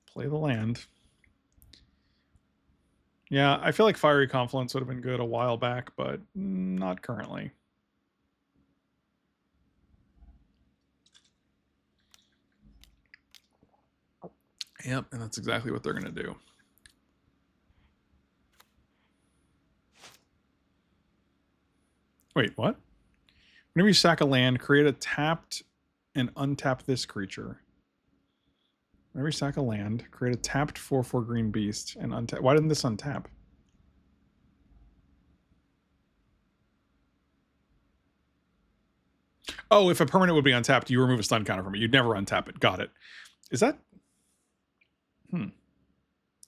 A: Play the land. Yeah, I feel like Fiery Confluence would have been good a while back, but not currently. Yep, and that's exactly what they're going to do. Wait, what? Whenever you sack a land, create a tapped and untap this creature. Whenever you sack a land, create a tapped 4/4 green beast and untap. Why didn't this untap? Oh, if a permanent would be untapped, you remove a stun counter from it. You'd never untap it. Got it. Is that...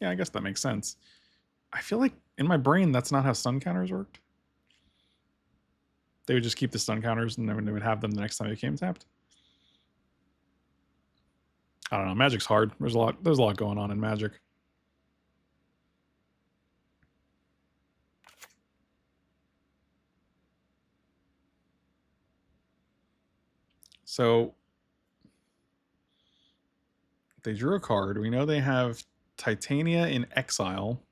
A: Yeah, I guess that makes sense. I feel like in my brain, that's not how stun counters worked. They would just keep the stun counters and then they would have them the next time they came tapped. I don't know. Magic's hard. There's a lot going on in Magic. So they drew a card. We know they have Titania in exile.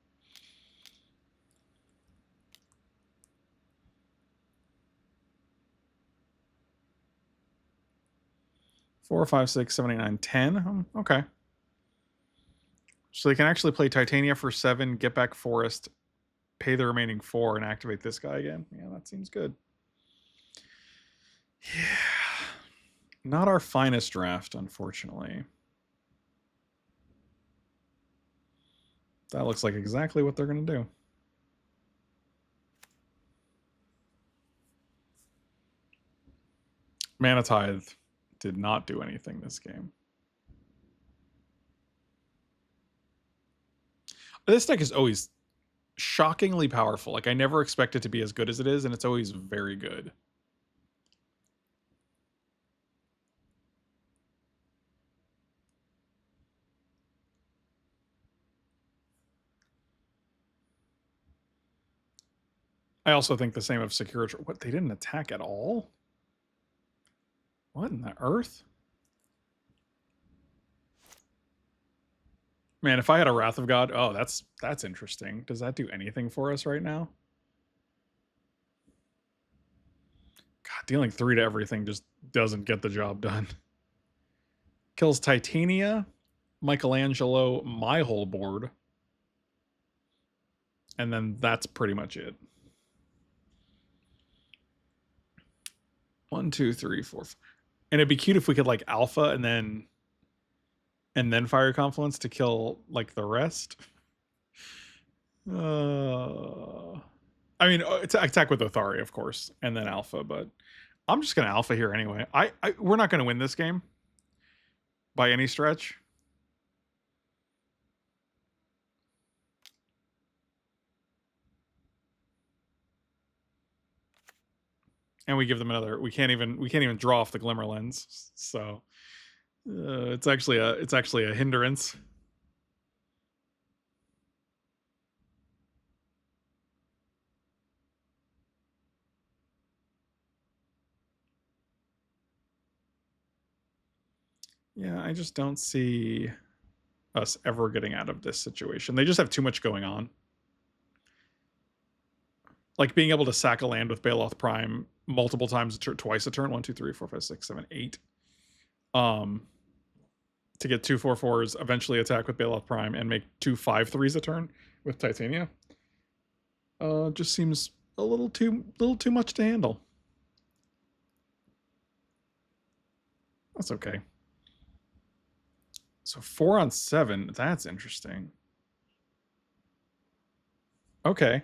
A: Four, 5, 6, 7, 8, 9, 10. Okay. So they can actually play Titania for 7, get back Forest, pay the remaining 4, and activate this guy again. Yeah, that seems good. Yeah. Not our finest draft, unfortunately. That looks like exactly what they're going to do. Mana Tithe did not do anything this game. This deck is always shockingly powerful. Like, I never expect it to be as good as it is, and it's always very good. I also think the same of Security. What, they didn't attack at all? What in the earth? Man, if I had a Wrath of God, oh, that's interesting. Does that do anything for us right now? God, dealing 3 to everything just doesn't get the job done. Kills Titania, Michelangelo, my whole board. And then that's pretty much it. 1, 2, 3, 4. And it'd be cute if we could like alpha and then Fire Confluence to kill like the rest. I mean, attack with Othari, of course, and then alpha, but I'm just gonna alpha here anyway. We're not gonna win this game by any stretch. And we give them another. We can't even draw off the Glimmer Lens, so it's actually a hindrance. Yeah, I just don't see us ever getting out of this situation. They just have too much going on. Like being able to sack a land with Baloth Prime multiple times, twice a turn. 1, 2, 3, 4, 5, 6, 7, 8. To get 2 4/4s, eventually attack with Baloth Prime, and make 2 5/3s a turn with Titania. Just seems a little too much to handle. That's okay. So 4 on 7, that's interesting. Okay.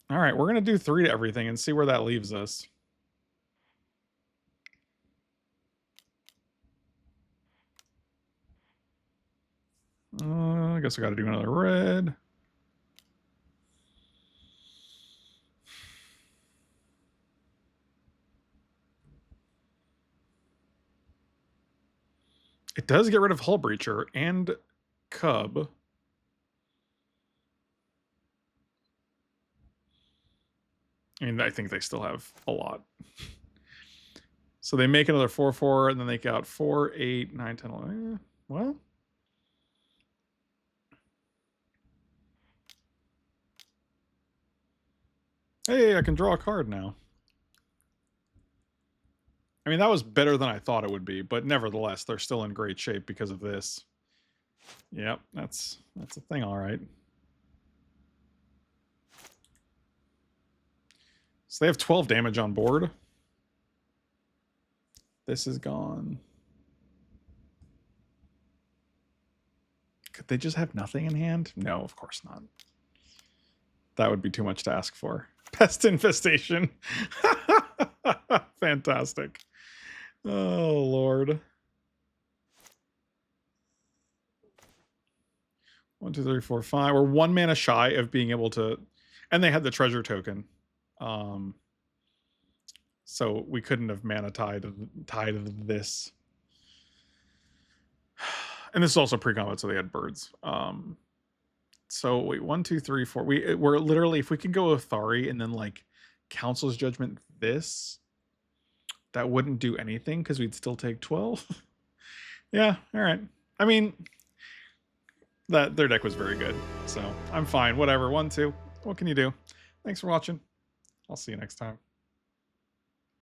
A: All right, we're going to do 3 to everything and see where that leaves us. I guess I got to do another red. It does get rid of Hull Breacher and Cub. I mean, I think they still have a lot. So they make another 4/4, and then they got 4, 8, 9, 10, 11. Well, hey, I can draw a card now. I mean, that was better than I thought it would be, but nevertheless, they're still in great shape because of this. Yep, that's a thing, all right. So they have 12 damage on board. This is gone. Could they just have nothing in hand? No, of course not. That would be too much to ask for. Pest infestation. Fantastic. Oh, Lord. 1, 2, 3, 4, 5. We're 1 mana shy of being able to... And they had the treasure token. So we couldn't have mana tied this. And this is also pre-combat, so they had birds. So wait, 1, 2, 3, 4. We're literally, if we could go Athari and then like Council's Judgment this, that wouldn't do anything because we'd still take 12. Yeah, all right. I mean, their deck was very good, so I'm fine. Whatever. 1, 2. What can you do? Thanks for watching. I'll see you next time.